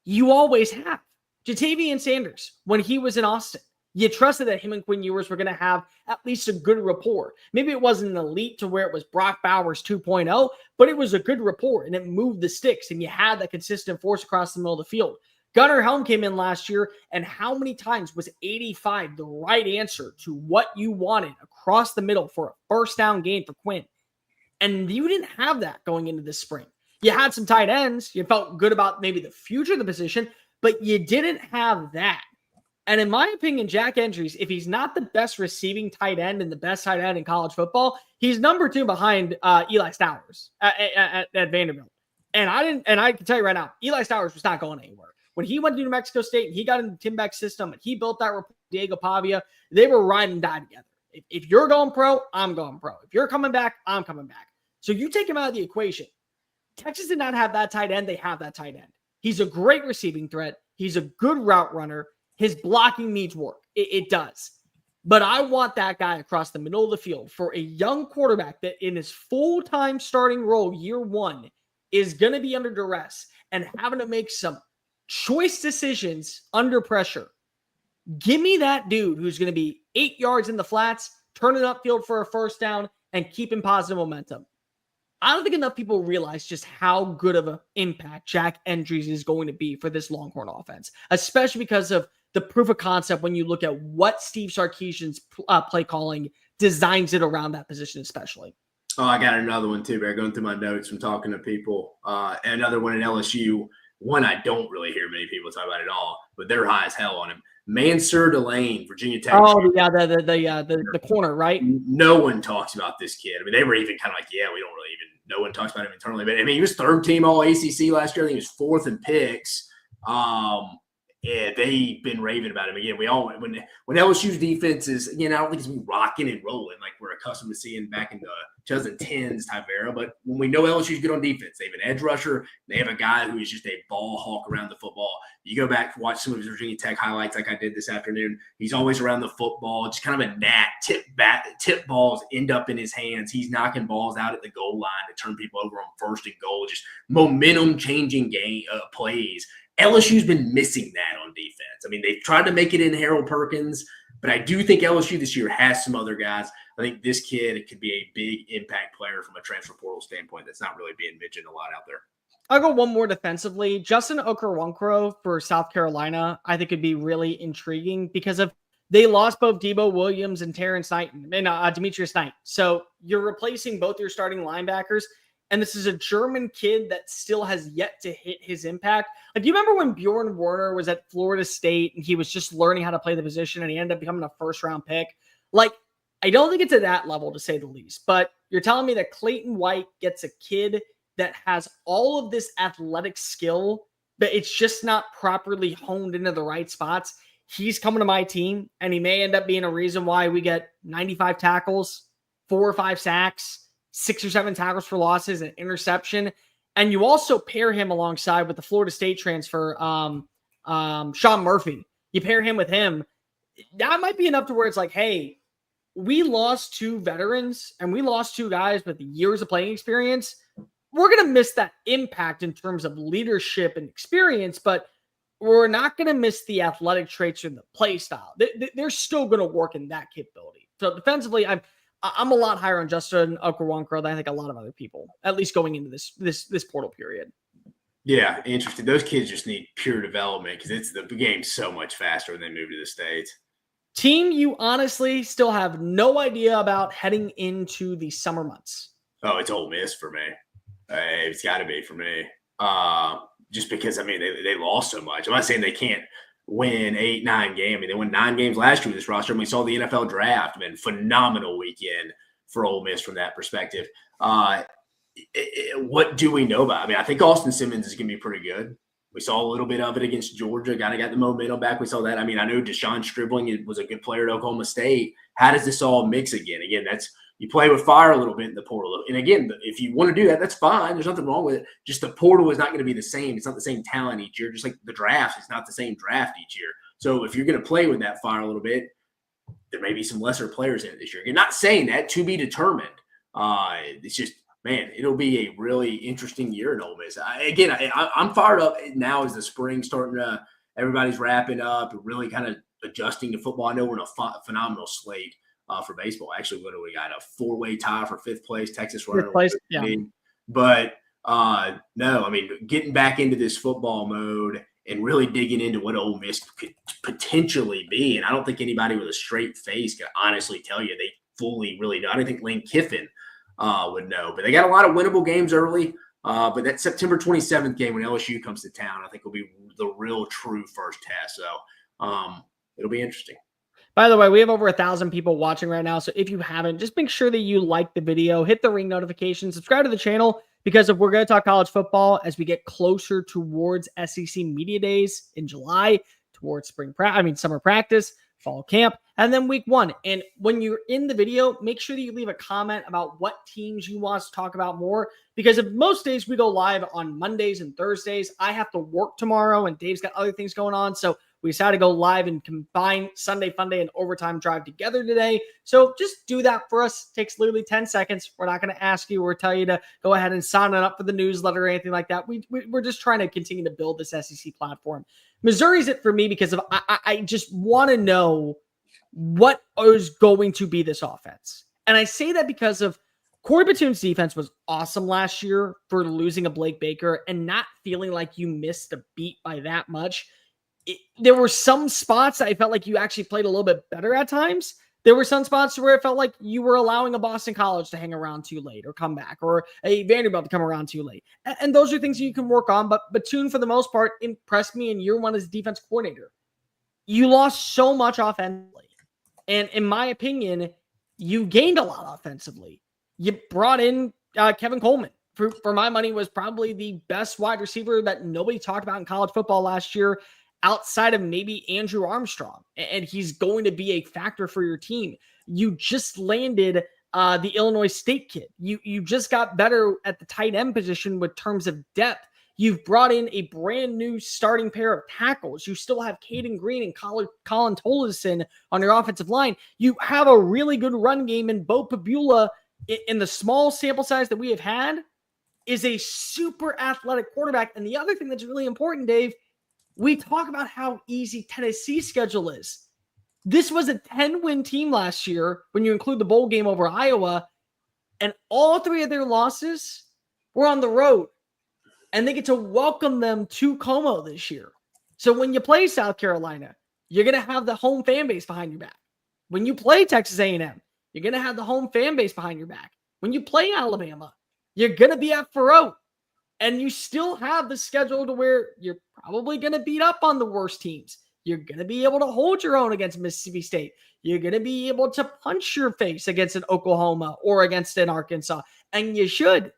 You always have. Jatavian Sanders, when he was in Austin, you trusted that him and Quinn Ewers were going to have at least a good rapport. Maybe it wasn't an elite to where it was Brock Bowers 2.0, but it was a good rapport and it moved the sticks and you had that consistent force across the middle of the field. Gunnar Helm came in last year, and how many times was 85 the right answer to what you wanted across the middle for a first down game for Quinn? And you didn't have that going into this spring. You had some tight ends. You felt good about maybe the future of the position, but you didn't have that. And in my opinion, Jack Endries, if he's not the best receiving tight end and the best tight end in college football, he's number 2 behind Eli Stowers at Vanderbilt. And I can tell you right now, Eli Stowers was not going anywhere. When he went to New Mexico State and he got into Tim Beck's system and he built that rapport with Diego Pavia, they were ride and die together. If you're going pro, I'm going pro. If you're coming back, I'm coming back. So you take him out of the equation. Texas did not have that tight end. They have that tight end. He's a great receiving threat. He's a good route runner. His blocking needs work. It does. But I want that guy across the middle of the field for a young quarterback that in his full-time starting role year 1 is going to be under duress and having to make some choice decisions under pressure. Give me that dude who's going to be 8 yards in the flats, turning upfield for a first down, and keeping positive momentum. I don't think enough people realize just how good of an impact Jack Endries is going to be for this Longhorn offense, especially because of the proof of concept when you look at what Steve Sarkisian's play calling designs it around that position especially. Oh, I got another one too, Bear, going through my notes from talking to people. Another one at LSU, one I don't really hear many people talk about at all, but they're high as hell on him. Mansur Delane, Virginia Tech. Oh, yeah, the corner, right? No one talks about this kid. I mean, they were even kind of like, yeah, we don't really even – no one talks about him internally. But, I mean, he was 3rd team All-ACC last year. I think he was 4th in picks. Yeah, they've been raving about him. Again, we all – when LSU's defense is – again, I don't think it's been rocking and rolling like we're accustomed to seeing back in the 2010s type era. But when we know LSU's good on defense, they have an edge rusher. They have a guy who is just a ball hawk around the football. You go back and watch some of his Virginia Tech highlights like I did this afternoon. He's always around the football, just kind of a gnat. Tip balls end up in his hands. He's knocking balls out at the goal line to turn people over on 1st and goal. Just momentum-changing game plays. LSU's been missing that on defense. I mean, they've tried to make it in Harold Perkins, but I do think LSU this year has some other guys. I think this kid could be a big impact player from a transfer portal standpoint that's not really being mentioned a lot out there. I'll go one more defensively. Justin Okoronkwo for South Carolina, I think could be really intriguing because of they lost both Debo Williams and Terrence Knight and Demetrius Knight. So you're replacing both your starting linebackers. And this is a German kid that still has yet to hit his impact. Like, do you remember when Bjorn Werner was at Florida State and he was just learning how to play the position and he ended up becoming a 1st-round pick? Like, I don't think it's at that level, to say the least. But you're telling me that Clayton White gets a kid that has all of this athletic skill, but it's just not properly honed into the right spots. He's coming to my team, and he may end up being a reason why we get 95 tackles, 4 or 5 sacks, 6 or 7 tackles for losses, an interception. And you also pair him alongside with the Florida State transfer, Sean Murphy. You pair him with him. That might be enough to where it's like, hey, we lost 2 veterans and we lost 2 guys with years of playing experience. We're going to miss that impact in terms of leadership and experience, but we're not going to miss the athletic traits or the play style. They're still going to work in that capability. So defensively, I'm a lot higher on Justin Okoronkwo than I think a lot of other people, at least going into this portal period. Yeah, interesting. Those kids just need pure development because the game's so much faster when they move to the States. Team you honestly still have no idea about heading into the summer months? Oh, it's Ole Miss for me. It's got to be for me. Just because, I mean, they lost so much. I'm not saying they can't win 8, 9 games. I mean, they won 9 games last year with this roster. And we saw the NFL draft. I mean, phenomenal weekend for Ole Miss from that perspective. What do we know about? I mean, I think Austin Simmons is going to be pretty good. We saw a little bit of it against Georgia. Kind of got the momentum back. We saw that. I mean, I know Deshaun Stribling was a good player at Oklahoma State. How does this all mix again? Again, you play with fire a little bit in the portal. And again, if you want to do that, that's fine. There's nothing wrong with it. Just the portal is not going to be the same. It's not the same talent each year. Just like the draft, it's not the same draft each year. So if you're going to play with that fire a little bit, there may be some lesser players in it this year. You're not saying that, to be determined. It's just, man, it'll be a really interesting year in Ole Miss. I'm fired up now as the spring starting to – everybody's wrapping up and really kind of adjusting to football. I know we're in a phenomenal slate for baseball. Actually, what do we got? A 4-way tie for 5th place. Texas running. 5th place, yeah. But no, I mean, getting back into this football mode and really digging into what Ole Miss could potentially be. And I don't think anybody with a straight face can honestly tell you they fully really know. I don't think Lane Kiffin would know. But they got a lot of winnable games early. But that September 27th game when LSU comes to town, I think will be the real true first test. So it'll be interesting. By the way, we have over 1,000 people watching right now. So if you haven't, just make sure that you like the video, hit the ring notification, subscribe to the channel, because if we're going to talk college football as we get closer towards SEC Media Days in July, towards summer practice, fall camp, and then week 1. And when you're in the video, make sure that you leave a comment about what teams you want us to talk about more, because if most days we go live on Mondays and Thursdays, I have to work tomorrow and Dave's got other things going on. So we decided to go live and combine Sunday Funday and Overtime Drive together today. So just do that for us. It takes literally 10 seconds. We're not going to ask you or tell you to go ahead and sign up for the newsletter or anything like that. We're just trying to continue to build this SEC platform. Missouri's it for me because I just want to know what is going to be this offense. And I say that because of Corey Batoon's defense was awesome last year for losing a Blake Baker and not feeling like you missed a beat by that much. There were some spots I felt like you actually played a little bit better at times. There were some spots where it felt like you were allowing a Boston College to hang around too late or come back, or a Vanderbilt to come around too late. And those are things you can work on. But Batoon, for the most part, impressed me in year 1 as defense coordinator. You lost so much offensively. And in my opinion, you gained a lot offensively. You brought in Kevin Coleman. For my money, was probably the best wide receiver that nobody talked about in college football last year, outside of maybe Andrew Armstrong, and he's going to be a factor for your team. You just landed the Illinois State kid. You just got better at the tight end position with terms of depth. You've brought in a brand new starting pair of tackles. You still have Caden Green and Colin Tolleson on your offensive line. You have a really good run game, and Bo Pabula, in the small sample size that we have had, is a super athletic quarterback. And the other thing that's really important, Dave, we talk about how easy Tennessee's schedule is. This was a 10-win team last year when you include the bowl game over Iowa, and all 3 of their losses were on the road, and they get to welcome them to Como this year. So when you play South Carolina, you're going to have the home fan base behind your back. When you play Texas A&M, you're going to have the home fan base behind your back. When you play Alabama, you're going to be at Faroe. And you still have the schedule to where you're probably going to beat up on the worst teams. You're going to be able to hold your own against Mississippi State. You're going to be able to punch your face against an Oklahoma or against an Arkansas. And you should.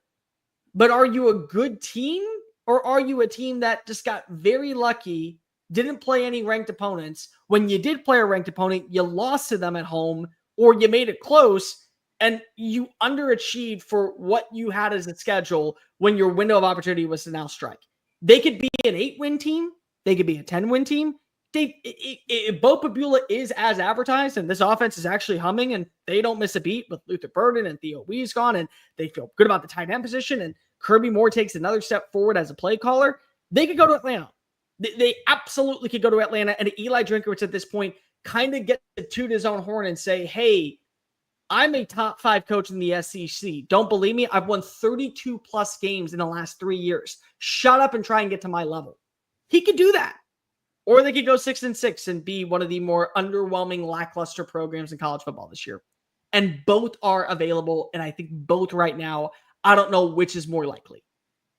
But are you a good team? Or are you a team that just got very lucky, didn't play any ranked opponents? When you did play a ranked opponent, you lost to them at home, or you made it close, and you underachieved for what you had as a schedule when your window of opportunity was to now strike. They could be an 8-win team. They could be a 10-win team. If Bo Pabula is as advertised, and this offense is actually humming, and they don't miss a beat with Luther Burden and Theo Wees gone, and they feel good about the tight end position, and Kirby Moore takes another step forward as a play caller, they could go to Atlanta. They absolutely could go to Atlanta, and Eli Drinkowitz at this point kind of get to toot his own horn and say, hey, I'm a top 5 coach in the SEC. Don't believe me? I've won 32 plus games in the last 3 years. Shut up and try and get to my level. He could do that. Or they could go 6-6 and be one of the more underwhelming, lackluster programs in college football this year. And both are available. And I think both right now, I don't know which is more likely.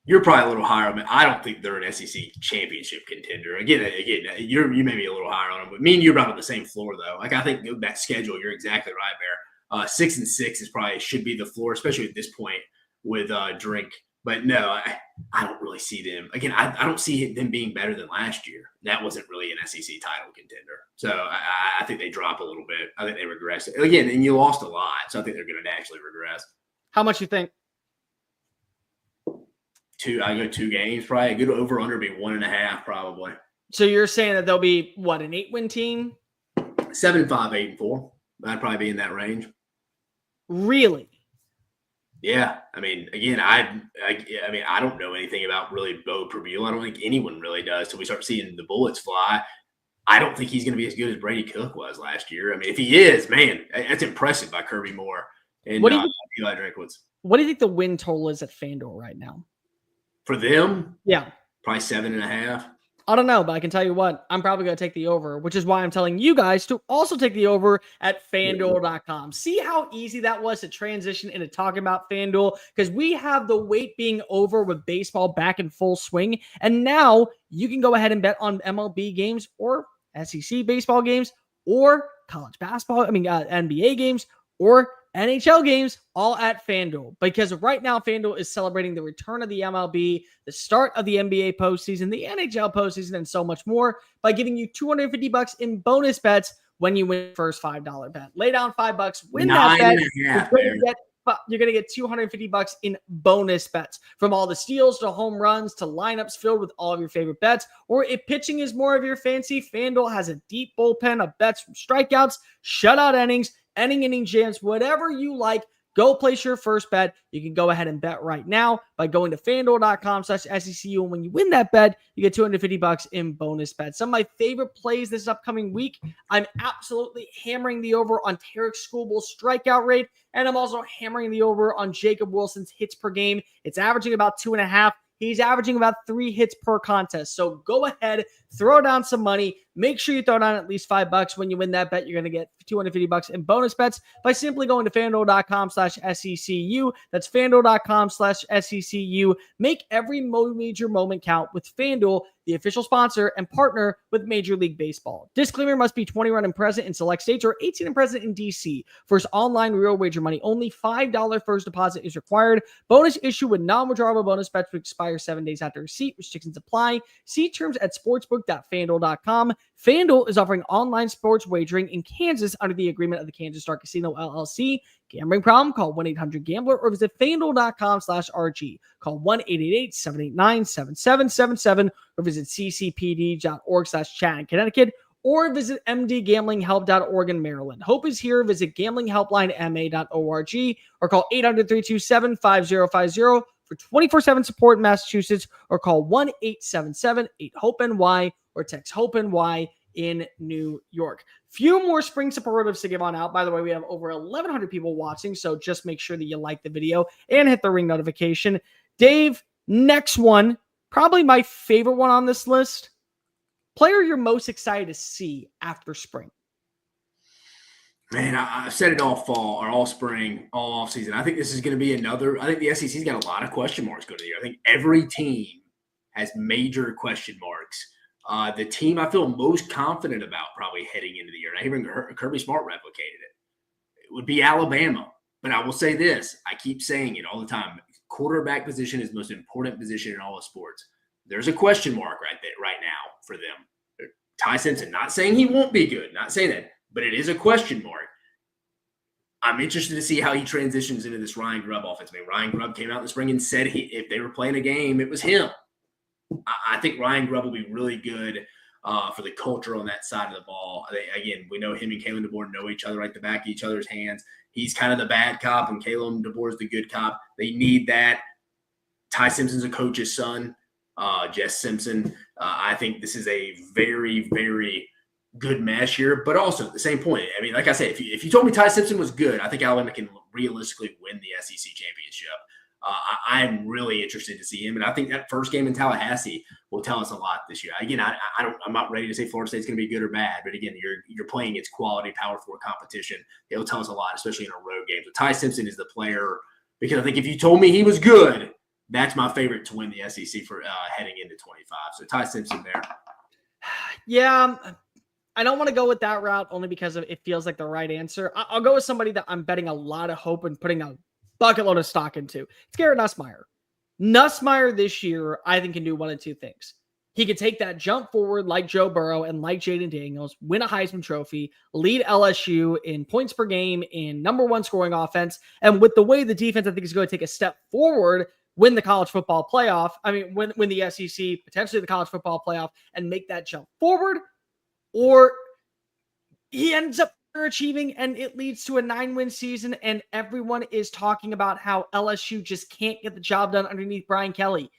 You're probably a little higher on them. I don't think they're an SEC championship contender. Again, you may be a little higher on them, but me and you are about on the same floor, though. Like, I think that schedule, you're exactly right there. 6-6 is probably should be the floor, especially at this point with Drink. But no, I don't really see them. Again, I don't see them being better than last year. That wasn't really an SEC title contender. So I think they drop a little bit. I think they regress. Again, and you lost a lot, so I think they're going to naturally regress. How much you think? I go 2 games, probably. A good over-under be 1.5, probably. So you're saying that they'll be, what, an 8-win team? 7-5, 8-4. I'd probably be in that range. Really? Yeah. I mean, again, I don't know anything about really Bo Pabula. I don't think anyone really does till we start seeing the bullets fly. I don't think he's going to be as good as Brady Cook was last year. I mean, if he is, man, that's impressive by Kirby Moore and Eli Drinkwitz. What do you think the win total is at FanDuel right now? For them? Yeah. Probably 7.5. I don't know, but I can tell you what, I'm probably going to take the over, which is why I'm telling you guys to also take the over at FanDuel.com. See how easy that was to transition into talking about FanDuel, because we have the wait being over with baseball back in full swing. And now you can go ahead and bet on MLB games or SEC baseball games or college basketball, NBA games or NHL games, all at FanDuel. Because right now, FanDuel is celebrating the return of the MLB, the start of the NBA postseason, the NHL postseason, and so much more by giving you $250 in bonus bets when you win the first $5 bet. Lay down $5, win that bet. You're going to get $250 in bonus bets, from all the steals to home runs to lineups filled with all of your favorite bets. Or if pitching is more of your fancy, FanDuel has a deep bullpen of bets from strikeouts, shutout innings, inning jams, whatever you like. Go place your first bet. You can go ahead and bet right now by going to FanDuel.com/SECU. And when you win that bet, you get $250 in bonus bets. Some of my favorite plays this upcoming week, I'm absolutely hammering the over on Tarek Schoolbull's strikeout rate. And I'm also hammering the over on Jacob Wilson's hits per game. It's averaging about 2.5. He's averaging about 3 hits per contest. So go ahead, throw down some money. Make sure you throw down at least $5 when you win that bet. You're going to get $250 in bonus bets by simply going to FanDuel.com/SECU. That's FanDuel.com/SECU. Make every major moment count with FanDuel, the official sponsor and partner with Major League Baseball. Disclaimer: must be 21 and present in select states or 18 and present in D.C. First online real wager money only. $5 first deposit is required. Bonus issue with non-withdrawable bonus bets would expire 7 days after receipt. Restrictions apply. See terms at sportsbook.fanduel.com. FanDuel is offering online sports wagering in Kansas under the agreement of the Kansas Star Casino LLC. Gambling problem? Call 1-800-GAMBLER or visit FanDuel.com/RG. Call 1-888-789-7777 or visit ccpd.org/chat in Connecticut or visit mdgamblinghelp.org in Maryland. Hope is here. Visit gamblinghelplinema.org or call 800-327-5050 for 24/7 support in Massachusetts, or call 1-877-8-HOPE-NY or text HOPE-NY in New York. Few more spring superlatives to give on out. By the way, we have over 1,100 people watching, so just make sure that you like the video and hit the ring notification. Dave, next one, probably my favorite one on this list. Player you're most excited to see after spring? Man, I've said it all fall or all spring, all offseason. I think this is going to be another. I think the SEC's got a lot of question marks going to the year. I think every team has major question marks. The team I feel most confident about probably heading into the year, and I even Kirby Smart replicated it, would be Alabama. But I will say this. I keep saying it all the time. Quarterback position is the most important position in all of sports. There's a question mark right now for them. Ty Simpson, not saying he won't be good, not saying that, but it is a question mark. I'm interested to see how he transitions into this Ryan Grubb offense. I mean, Ryan Grubb came out in the spring and said if they were playing a game, it was him. I think Ryan Grubb will be really good for the culture on that side of the ball. Again, we know him and Kalen DeBoer know each other like the back of each other's hands. He's kind of the bad cop, and Kalen DeBoer is the good cop. They need that. Ty Simpson's a coach's son, Jess Simpson. I think this is a very, very good mesh here, but also at the same point, I mean, like I said, if you told me Ty Simpson was good, I think Alabama can realistically win the SEC championship. I'm really interested to see him, and I think that first game in Tallahassee will tell us a lot this year. Again, I'm not ready to say Florida State's going to be good or bad, but again, you're playing against quality Power 4 competition. It'll tell us a lot, especially in a road game. So Ty Simpson is the player, because I think if you told me he was good, that's my favorite to win the SEC for heading into 25. So Ty Simpson there. Yeah, I don't want to go with that route only because it feels like the right answer. I'll go with somebody that I'm betting a lot of hope and putting a bucket load of stock into. It's Garrett Nussmeier. Nussmeier this year, I think, can do one of two things. He could take that jump forward like Joe Burrow and like Jaden Daniels, win a Heisman Trophy, lead LSU in points per game, in number one scoring offense, and with the way the defense, I think, is going to take a step forward, win the college football playoff. I mean, win the SEC, potentially the college football playoff, and make that jump forward. Or he ends up achieving and it leads to a 9-win season, and everyone is talking about how LSU just can't get the job done underneath Brian Kelly.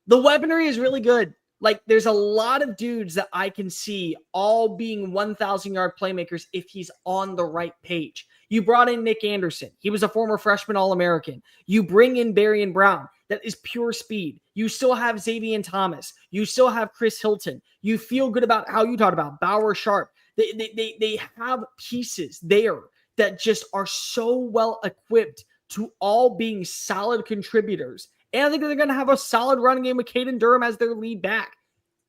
The weaponry is really good. Like, there's a lot of dudes that I can see all being 1,000-yard playmakers if he's on the right page. You brought in Nick Anderson. He was a former freshman All-American. You bring in Berrien Brown. That is pure speed. You still have Xavier Thomas. You still have Chris Hilton. You feel good about how you talked about Bauer Sharp. They have pieces there that just are so well equipped to all being solid contributors. And I think they're going to have a solid running game with Caden Durham as their lead back.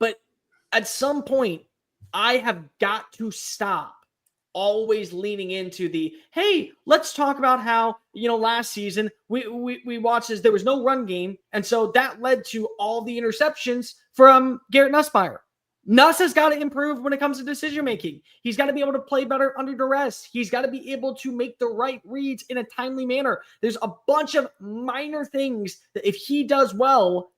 But at some point, I have got to stop always leaning into the, hey, let's talk about how, last season we watched as there was no run game. And so that led to all the interceptions from Garrett Nussmeier. Nuss has got to improve when it comes to decision-making. He's got to be able to play better under duress. He's got to be able to make the right reads in a timely manner. There's a bunch of minor things that if he does well,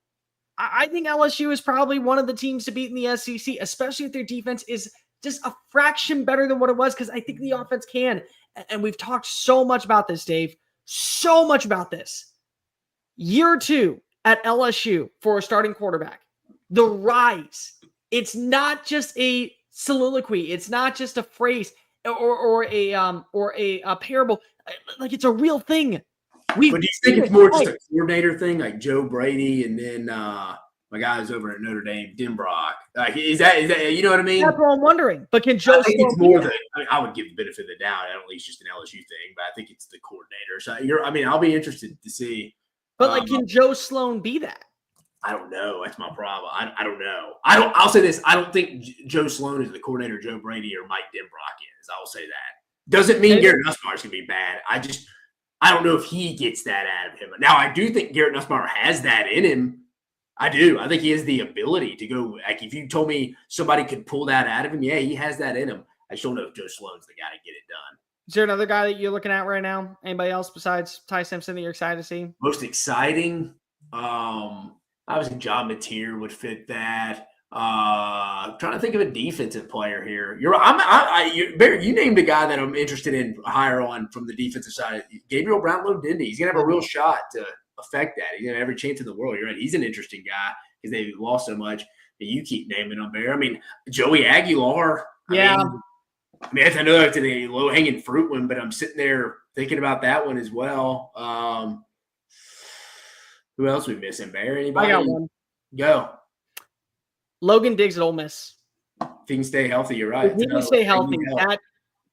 I think LSU is probably one of the teams to beat in the SEC, especially if their defense is just a fraction better than what it was, because I think the offense can. And we've talked so much about this, Dave. So much about this. Year 2 at LSU for a starting quarterback. The rise. It's not just a soliloquy. It's not just a phrase or a parable. Like, it's a real thing. But do you think it's more just a coordinator thing, like Joe Brady, and then my guys over at Notre Dame, Denbrock? Like, is that you know what I mean? That's what I'm wondering. But can Joe? I think it's more I would give the benefit of the doubt. I don't think it's just an LSU thing, but I think it's the coordinator. So I'll be interested to see. But can Joe Sloan be that? I don't know. That's my problem. I don't know. I'll say this. I don't think Joe Sloan is the coordinator Joe Brady or Mike Denbrock is. I will say that. Doesn't mean Garrett Nussmeier is going to be bad. I don't know if he gets that out of him. Now, I do think Garrett Nussmeier has that in him. I do. I think he has the ability to go. Like, if you told me somebody could pull that out of him, yeah, he has that in him. I just don't know if Joe Sloan's the guy to get it done. Is there another guy that you're looking at right now? Anybody else besides Ty Simpson that you're excited to see? Most exciting? Obviously, John Mateer would fit that. I'm trying to think of a defensive player here. Barry, you named a guy that I'm interested in higher on from the defensive side. Gabriel Brownlow-Dindy. He's going to have a real shot to affect that. He's going to have every chance in the world. You're right. He's an interesting guy because they've lost so much. And you keep naming them, Barry. I mean, Joey Aguilar. I know that's a low-hanging fruit one, but I'm sitting there thinking about that one as well. Who else we missing, Barry? Anybody? I got one. Go. Logan Diggs at Ole Miss. If he can stay healthy, you're right. If he can stay healthy,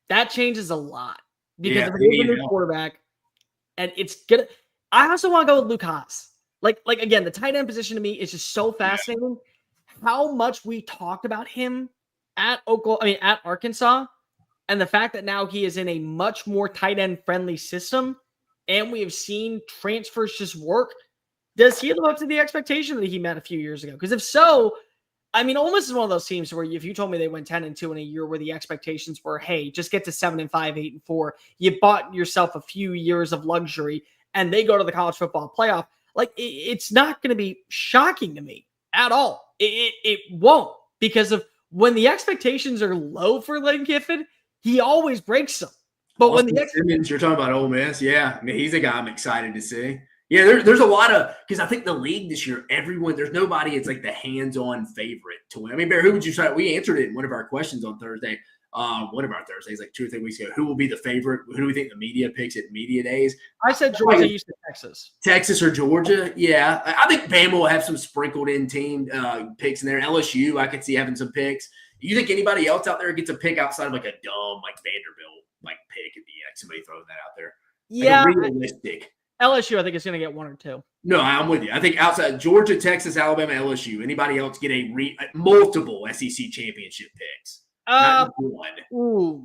that changes a lot. Because if he's a new quarterback, and it's gonna – I also want to go with Luke Haas. Like again, the tight end position to me is just so fascinating. How much we talked about him at Arkansas, and the fact that now he is in a much more tight end friendly system, and we have seen transfers just work. Does he live up to the expectation that he met a few years ago? Because if so, I mean, Ole Miss is one of those teams where if you told me they went 10-2 in a year where the expectations were, hey, just get to 7-5, 8-4, you bought yourself a few years of luxury, and they go to the college football playoff. Like, it's not going to be shocking to me at all. It won't, because of when the expectations are low for Lane Kiffin, he always breaks them. But Austin Simmons, you're talking about Ole Miss, yeah. I mean, he's a guy I'm excited to see. Yeah, there's a lot of – because I think the league this year, there's nobody it's like the hands-on favorite to win. I mean, Bear, who would you say – we answered it in one of our questions on Thursday, one of our Thursdays, like 2 or 3 weeks ago. Who will be the favorite? Who do we think the media picks at media days? I said Georgia, you said Texas. Texas or Georgia, yeah. I think Bama will have some sprinkled-in team picks in there. LSU, I could see having some picks. You think anybody else out there gets a pick outside of like a dumb, like Vanderbilt, like pick at the end? Somebody throwing that out there. Yeah. Like realistic. LSU, I think, is going to get 1 or 2. No, I'm with you. I think outside Georgia, Texas, Alabama, LSU, anybody else get multiple SEC championship picks? Not one.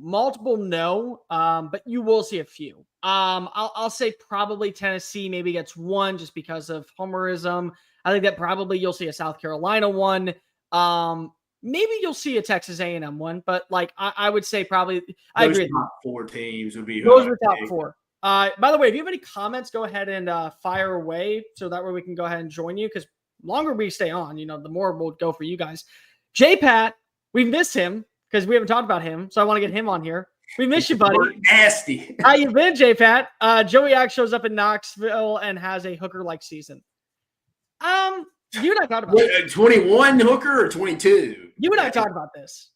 Multiple, no. But you will see a few. I'll say probably Tennessee maybe gets 1 just because of homerism. I think that probably you'll see a South Carolina 1. Maybe you'll see a Texas A&M 1, but like I would say probably I agree. Top 4 teams would be those are top 4. By the way, if you have any comments, go ahead and fire away so that way we can go ahead and join you, because the longer we stay on, the more we'll go for you guys. J-Pat, we miss him because we haven't talked about him, so I want to get him on here. We miss you, buddy. Nasty. How you been, J-Pat? Joey Axe shows up in Knoxville and has a hooker-like season. You and I talked about this. 21 hooker or 22? You and I talked about this.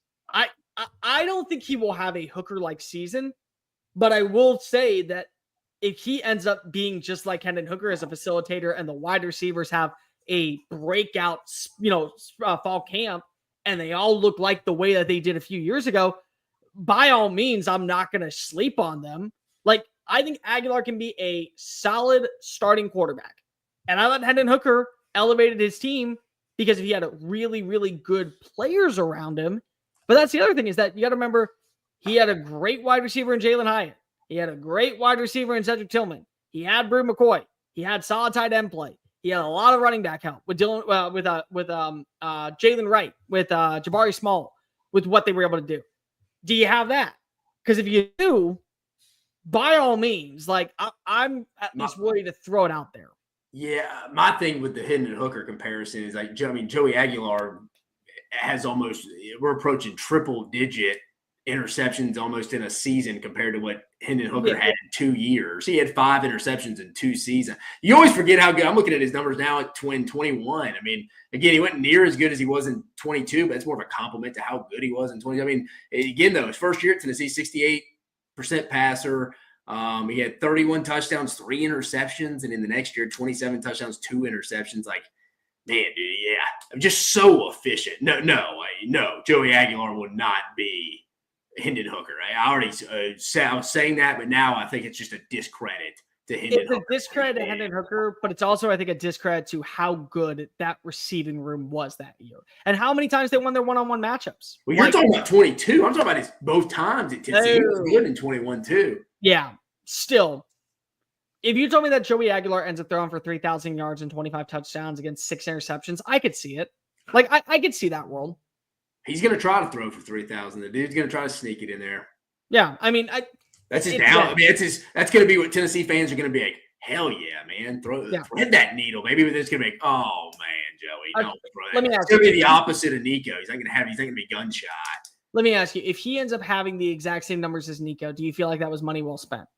I don't think he will have a hooker-like season, but I will say that if he ends up being just like Hendon Hooker as a facilitator and the wide receivers have a breakout, fall camp and they all look like the way that they did a few years ago, by all means, I'm not going to sleep on them. Like, I think Aguilar can be a solid starting quarterback. And I thought Hendon Hooker elevated his team because he had a really, really good players around him. But that's the other thing is that you got to remember he had a great wide receiver in Jalen Hyatt. He had a great wide receiver in Cedric Tillman. He had Brew McCoy. He had solid tight end play. He had a lot of running back help with Jalen Wright, with Jabari Small, with what they were able to do. Do you have that? Because if you do, by all means, like I'm at least willing to throw it out there. Yeah, my thing with the Hendon Hooker comparison is like, Joey Aguilar has we're approaching triple-digit interceptions almost in a season compared to what Hendon Hooker had in 2 years. He had 5 interceptions in 2 seasons. You always forget how good. I'm looking at his numbers now at 21. I mean, again, he wasn't near as good as he was in 22, but it's more of a compliment to how good he was in 20. I mean, again, though, his first year at Tennessee, 68% passer. He had 31 touchdowns, 3 interceptions, and in the next year, 27 touchdowns, 2 interceptions. Like, man, dude, yeah, I'm just so efficient. No, Joey Aguilar would not be Hendon Hooker. I already said I was saying that, but now I think it's just a discredit to Hendon Hooker. It's a discredit to Hendon Hooker, but it's also, I think, a discredit to how good that receiving room was that year and how many times they won their one-on-one matchups. Well, you're talking about 22. I'm talking about both times at Tennessee. He was good in 21 too. Yeah, still. If you told me that Joey Aguilar ends up throwing for 3,000 yards and 25 touchdowns against 6 interceptions, I could see it. Like, I could see that world. He's going to try to throw for 3,000. The dude's going to try to sneak it in there. Yeah, I mean, that's his down. I mean, that's going to be what Tennessee fans are going to be like. Hell yeah, man! Thread that needle. Maybe it's going to be like, oh man, Joey, don't throw that. Let me ask it's going to be the opposite of Nico. He's not going to be gunshot. Let me ask you: if he ends up having the exact same numbers as Nico, do you feel like that was money well spent?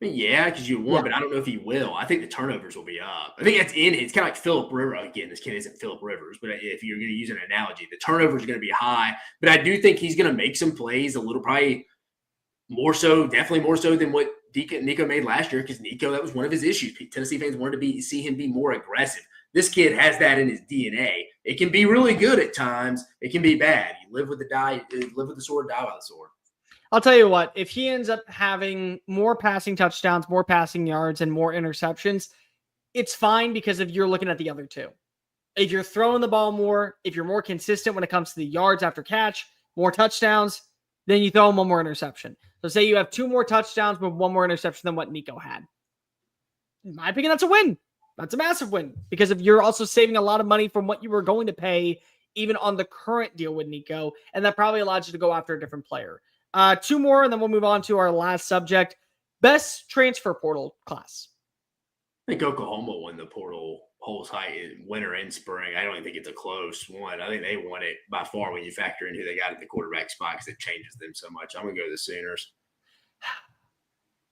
Yeah, because you won, but I don't know if he will. I think the turnovers will be up. I think that's in it. It's kind of like Phillip Rivers. Again, this kid isn't Phillip Rivers, but if you're going to use an analogy, the turnovers are going to be high. But I do think he's going to make some plays probably more so, definitely more so than what Nico made last year, because Nico, that was one of his issues. Tennessee fans wanted to see him be more aggressive. This kid has that in his DNA. It can be really good at times. It can be bad. You live with the sword, die by the sword. I'll tell you what, if he ends up having more passing touchdowns, more passing yards, and more interceptions, it's fine because if you're looking at the other two. If you're throwing the ball more, if you're more consistent when it comes to the yards after catch, more touchdowns, then you throw him one more interception. So say you have 2 more touchdowns with 1 more interception than what Nico had. In my opinion, that's a win. That's a massive win because if you're also saving a lot of money from what you were going to pay even on the current deal with Nico, and that probably allows you to go after a different player. 2 more, and then we'll move on to our last subject. Best transfer portal class. I think Oklahoma won the portal whole winter and spring. I don't even think it's a close one. I think they won it by far when you factor in who they got at the quarterback spot because it changes them so much. I'm going to go to the Sooners.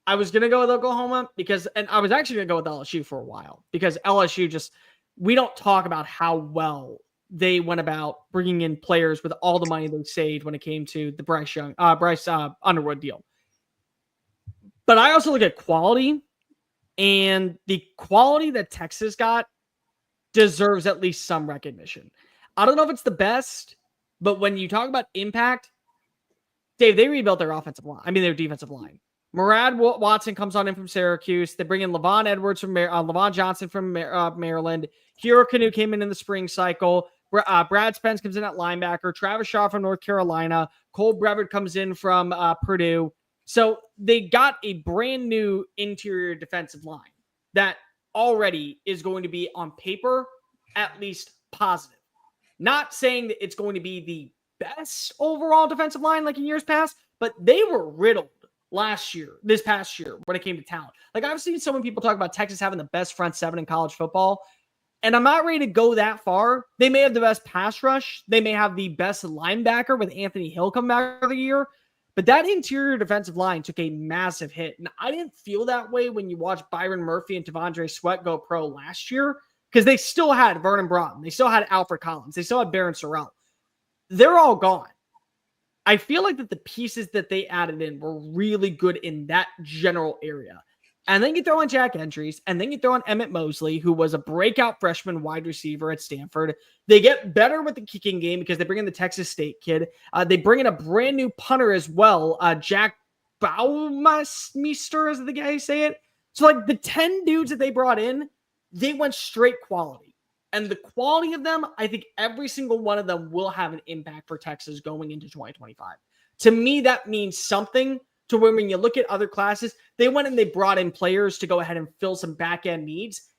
I was going to go with Oklahoma and I was actually going to go with LSU for a while because LSU we don't talk about how well they went about bringing in players with all the money they saved when it came to the Bryce Underwood deal. But I also look at quality, and the quality that Texas got deserves at least some recognition. I don't know if it's the best, but when you talk about impact, Dave, they rebuilt their offensive line. I mean, their defensive line. Murad Watson comes on in from Syracuse. They bring in Levon Johnson from Maryland. Hero Kanu came in the spring cycle. Brad Spence comes in at linebacker. Travis Shaw from North Carolina. Cole Brevard comes in from Purdue. So they got a brand new interior defensive line that already is going to be on paper at least positive. Not saying that it's going to be the best overall defensive line like in years past, but they were riddled this past year when it came to talent. Like I've seen so many people talk about Texas having the best front 7 in college football. And I'm not ready to go that far. They may have the best pass rush. They may have the best linebacker with Anthony Hill come back for the year. But that interior defensive line took a massive hit. And I didn't feel that way when you watch Byron Murphy and T'Vondre Sweat go pro last year, because they still had Vernon Broughton. They still had Alfred Collins. They still had Barron Sorrell. They're all gone. I feel like that the pieces that they added in were really good in that general area. And then you throw in Jack Entries, and then you throw in Emmett Mosley, who was a breakout freshman wide receiver at Stanford. They get better with the kicking game because they bring in the Texas State kid. They bring in a brand new punter as well, Jack Baumeister, is the guy who say it. So like the 10 dudes that they brought in, they went straight quality. And the quality of them, I think every single one of them will have an impact for Texas going into 2025. To me, that means something. To where when you look at other classes, they went and they brought in players to go ahead and fill some back-end needs.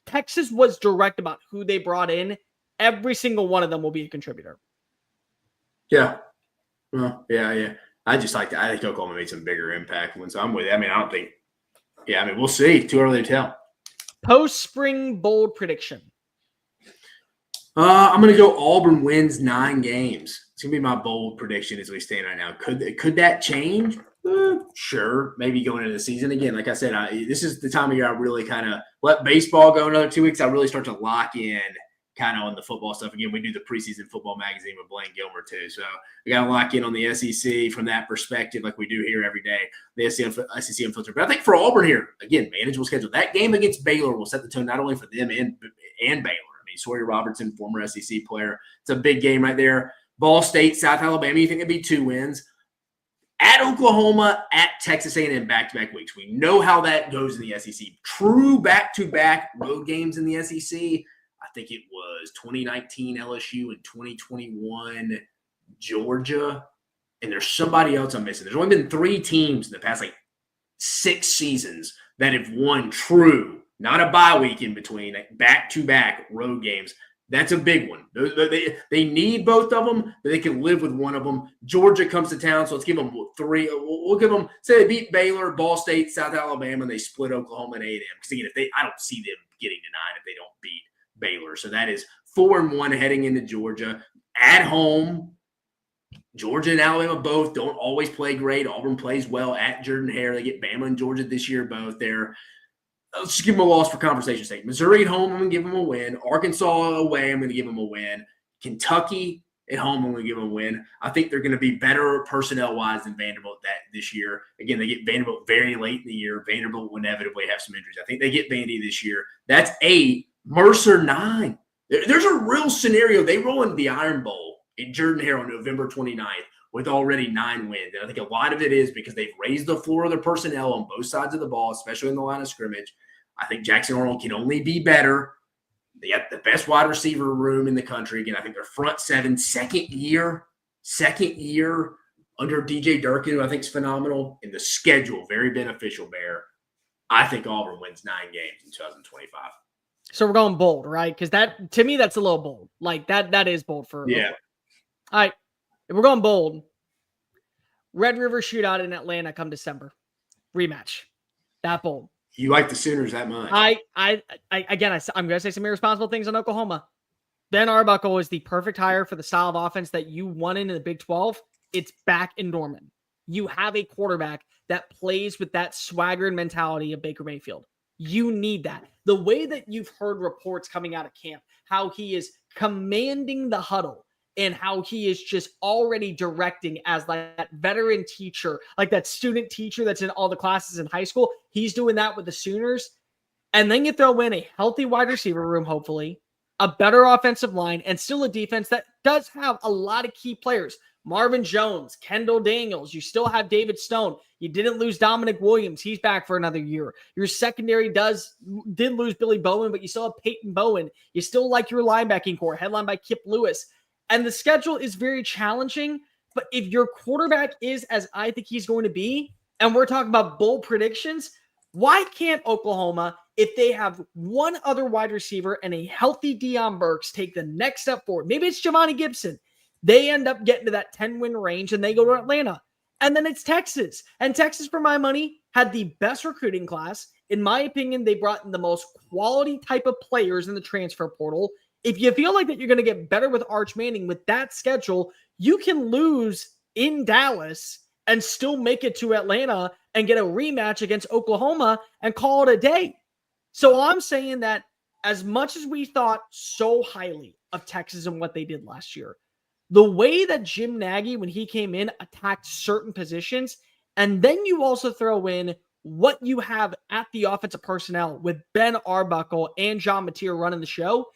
Texas was direct about who they brought in. Every single one of them will be a contributor. Yeah. Well, yeah. I think Oklahoma made some bigger impact ones. So I'm with it. We'll see. Too early to tell. Post-spring bold prediction. I'm going to go Auburn wins 9 games. It's going to be my bold prediction as we stand right now. Could that change? Sure. Maybe going into the season. Again, like I said, this is the time of year I really kind of let baseball go another 2 weeks. I really start to lock in kind of on the football stuff. Again, we do the preseason football magazine with Blaine Gilmer too. So we got to lock in on the SEC from that perspective like we do here every day, the SEC Unfiltered. But I think for Auburn here, again, manageable schedule. That game against Baylor will set the tone not only for them and Baylor. Sawyer Robertson, former SEC player. It's a big game right there. Ball State, South Alabama, you think it'd be 2 wins. At Oklahoma, at Texas A&M back-to-back weeks. We know how that goes in the SEC. True back-to-back road games in the SEC. I think it was 2019 LSU and 2021 Georgia. And there's somebody else I'm missing. There's only been 3 teams in the past 6 seasons that have won true, not a bye week in between, back-to-back road games. That's a big one. They need both of them, but they can live with one of them. Georgia comes to town, so let's give them 3. We'll give them, say they beat Baylor, Ball State, South Alabama, and they split Oklahoma and A&M. Because again, I don't see them getting to 9 if they don't beat Baylor. So that is 4-1 heading into Georgia. At home, Georgia and Alabama both don't always play great. Auburn plays well at Jordan-Hare. They get Bama and Georgia this year both there. Let's just give them a loss for conversation's sake. Missouri at home, I'm going to give them a win. Arkansas away, I'm going to give them a win. Kentucky at home, I'm going to give them a win. I think they're going to be better personnel-wise than Vanderbilt this year. Again, they get Vanderbilt very late in the year. Vanderbilt will inevitably have some injuries. I think they get Vandy this year. That's 8. Mercer, 9. There's a real scenario. They roll into the Iron Bowl in Jordan-Hare on November 29th with already 9 wins. And I think a lot of it is because they've raised the floor of their personnel on both sides of the ball, especially in the line of scrimmage. I think Jackson Arnold can only be better. They got the best wide receiver room in the country. Again, I think their front 7, second year under DJ Durkin, who I think is phenomenal. And the schedule, very beneficial there. I think Auburn wins 9 games in 2025. So we're going bold, right? Because that, to me, that's a little bold. Like that is bold for. Yeah. All right. If we're going bold, Red River Shootout in Atlanta come December. Rematch. That bold. You like the Sooners that much? I'm going to say some irresponsible things on Oklahoma. Ben Arbuckle is the perfect hire for the style of offense that you won in the Big 12. It's back in Norman. You have a quarterback that plays with that swagger and mentality of Baker Mayfield. You need that. The way that you've heard reports coming out of camp, how he is commanding the huddle, and how he is just already directing as like that veteran teacher, like that student teacher that's in all the classes in high school. He's doing that with the Sooners. And then you throw in a healthy wide receiver room, hopefully, a better offensive line, and still a defense that does have a lot of key players. Marvin Jones, Kendall Daniels. You still have David Stone. You didn't lose Dominic Williams. He's back for another year. Your secondary did lose Billy Bowen, but you still have Peyton Bowen. You still like your linebacking core, headlined by Kip Lewis. And the schedule is very challenging, but if your quarterback is as I think he's going to be, and we're talking about bold predictions, why can't Oklahoma, if they have one other wide receiver and a healthy Deion Burks, take the next step forward? Maybe it's Giovanni Gibson. They end up getting to that 10-win range and they go to Atlanta. And then it's Texas. And Texas, for my money, had the best recruiting class. In my opinion, they brought in the most quality type of players in the transfer portal. If you feel like that you're going to get better with Arch Manning with that schedule, you can lose in Dallas and still make it to Atlanta and get a rematch against Oklahoma and call it a day. So I'm saying that as much as we thought so highly of Texas and what they did last year, the way that Jim Nagy, when he came in, attacked certain positions, and then you also throw in what you have at the offensive personnel with Ben Arbuckle and John Mateer running the show,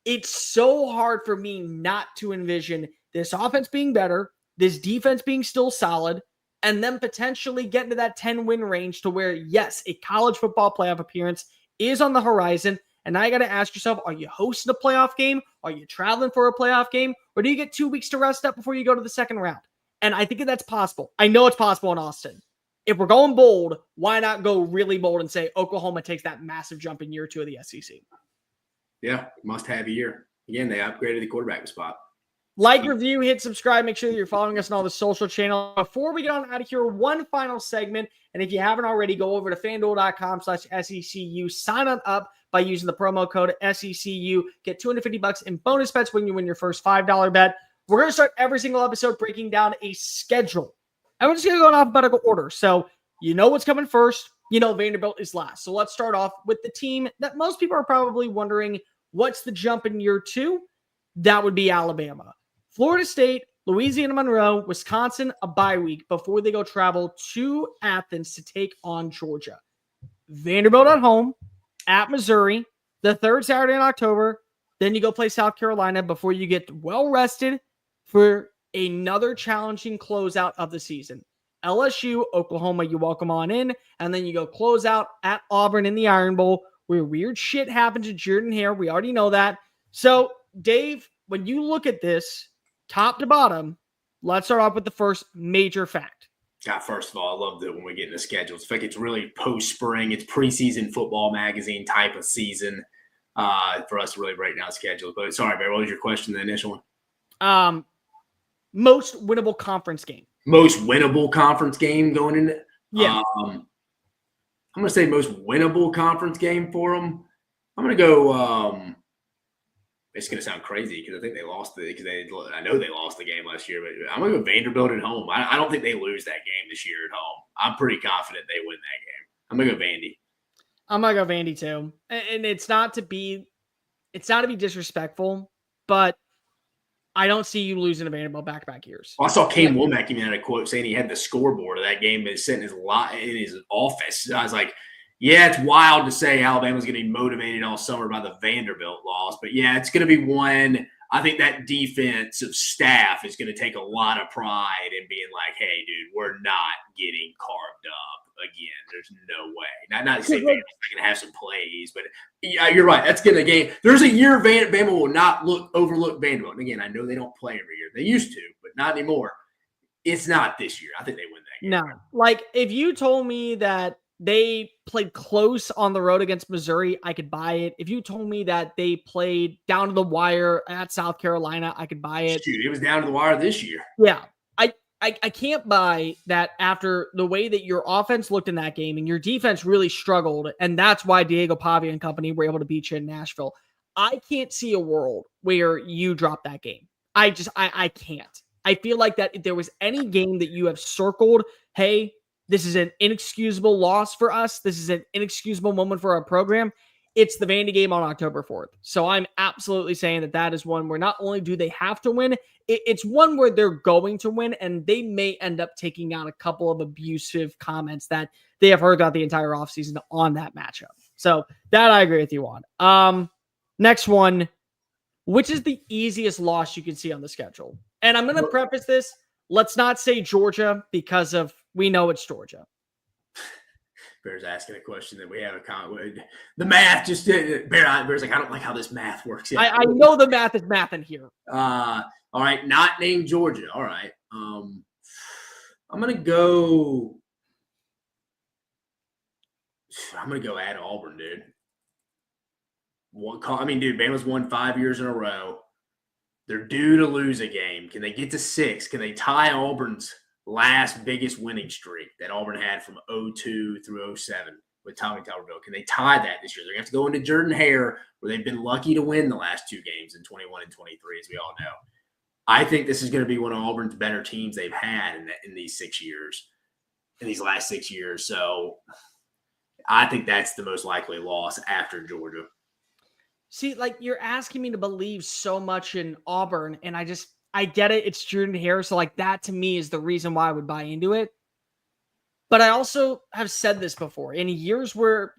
it's so hard for me not to envision this offense being better, this defense being still solid, and then potentially getting to that 10-win range to where, yes, a college football playoff appearance is on the horizon. And now you got to ask yourself, are you hosting a playoff game? Are you traveling for a playoff game? Or do you get 2 weeks to rest up before you go to the second round? And I think that's possible. I know it's possible in Austin. If we're going bold, why not go really bold and say Oklahoma takes that massive jump in year 2 of the SEC? Yeah, must have a year. Again, they upgraded the quarterback spot. Like, review, hit subscribe. Make sure that you're following us on all the social channels. Before we get on out of here, one final segment. And if you haven't already, go over to FanDuel.com/SECU. Sign on up by using the promo code SECU. Get $250 in bonus bets when you win your first $5 bet. We're going to start every single episode breaking down a schedule. And we're just going to go in alphabetical order. So you know what's coming first. You know Vanderbilt is last. So let's start off with the team that most people are probably wondering, what's the jump in year 2? That would be Alabama. Florida State, Louisiana Monroe, Wisconsin, a bye week before they go travel to Athens to take on Georgia. Vanderbilt at home, at Missouri, the third Saturday in October. Then you go play South Carolina before you get well rested for another challenging closeout of the season. LSU, Oklahoma, you welcome on in, and then you go close out at Auburn in the Iron Bowl, where weird shit happened to Jordan Hare. We already know that. So, Dave, when you look at this, top to bottom, let's start off with the first major fact. God, first of all, I love that when we get into schedules. I think it's really post-spring. It's preseason football magazine type of season for us to really break down schedules. But sorry, Bear, what was your question, the initial one? Most winnable conference game. Most winnable conference game going into Yeah. I'm going to say most winnable conference game for them. I'm going to go it's going to sound crazy because I think they lost I know they lost the game last year, but I'm going to go Vanderbilt at home. I don't think they lose that game this year at home. I'm pretty confident they win that game. I'm going to go Vandy. I'm going to go Vandy too. And it's not to be disrespectful, but I don't see you losing to Vanderbilt back-to-back years. Well, I saw Kane Womack even had a quote saying he had the scoreboard of that game sitting in his office. I was like, yeah, it's wild to say Alabama's going to be motivated all summer by the Vanderbilt loss. But, yeah, it's going to be one. I think that defensive staff is going to take a lot of pride in being like, hey, dude, we're not getting carved up again. There's no way. Not to say Bama's going to have some plays, but, yeah, you're right. That's going to game. There's a year Bama will not overlook Vanderbilt. And, again, I know they don't play every year. They used to, but not anymore. It's not this year. I think they win that game. No. Like, if you told me that they played close on the road against Missouri, I could buy it. If you told me that they played down to the wire at South Carolina, I could buy it. Dude, it was down to the wire this year. Yeah. I can't buy that after the way that your offense looked in that game and your defense really struggled, and that's why Diego Pavia and company were able to beat you in Nashville. I can't see a world where you drop that game. I can't. I feel like that if there was any game that you have circled, hey, this is an inexcusable loss for us, this is an inexcusable moment for our program, it's the Vandy game on October 4th. So I'm absolutely saying that is one where not only do they have to win, it's one where they're going to win, and they may end up taking out a couple of abusive comments that they have heard throughout the entire offseason on that matchup. So that I agree with you on. Next one, which is the easiest loss you can see on the schedule? And I'm going to preface this. Let's not say Georgia because of we know it's Georgia. Bear's asking a question that we have a comment. The math just did. Bear's like, I don't like how this math works. Yeah. I know the math is math in here. All right, not named Georgia. All right. I'm gonna go at Auburn, dude. Dude, Bama's won 5 years in a row. They're due to lose a game. Can they get to 6? Can they tie Auburn's last biggest winning streak that Auburn had from 2002 through 2007 with Tommy Tuberville? Can they tie that this year? They're going to have to go into Jordan Hare, where they've been lucky to win the last 2 games in 21 and 23, as we all know. I think this is going to be one of Auburn's better teams they've had in these 6 years, in these last 6 years. So I think that's the most likely loss after Georgia. See, like, you're asking me to believe so much in Auburn, and I get it. It's Jordan Hare. So, like, that to me is the reason why I would buy into it. But I also have said this before. In years where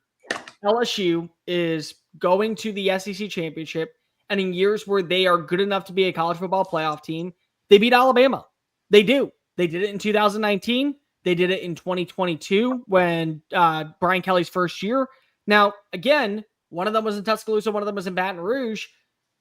LSU is going to the SEC championship, and in years where they are good enough to be a college football playoff team, they beat Alabama. They do. They did it in 2019. They did it in 2022 when Brian Kelly's first year. Now, again, one of them was in Tuscaloosa, one of them was in Baton Rouge.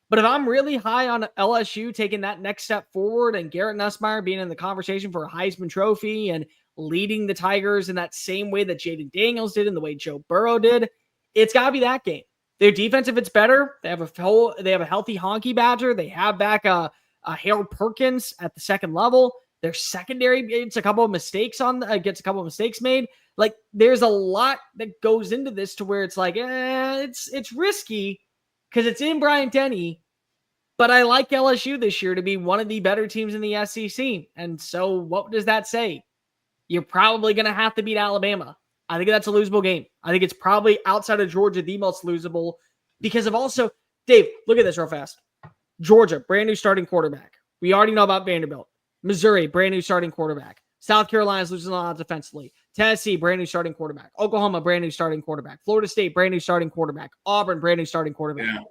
But if I'm really high on LSU taking that next step forward and Garrett Nussmeier being in the conversation for a Heisman Trophy and leading the Tigers in that same way that Jaden Daniels did and the way Joe Burrow did, it's got to be that game. Their defense, if it's better, they have a healthy Honky Badger. They have back a Harold Perkins at the second level. Their secondary gets a couple of mistakes made. Like, there's a lot that goes into this to where it's like, it's risky because it's in Bryant-Denny, but I like LSU this year to be one of the better teams in the SEC. And so what does that say? You're probably going to have to beat Alabama. I think that's a losable game. I think it's probably outside of Georgia the most losable because of also, Dave, look at this real fast. Georgia, brand new starting quarterback. We already know about Vanderbilt. Missouri, brand new starting quarterback. South Carolina's losing a lot defensively. Tennessee, brand new starting quarterback. Oklahoma, brand new starting quarterback. Florida State, brand new starting quarterback. Auburn, brand new starting quarterback. Yeah.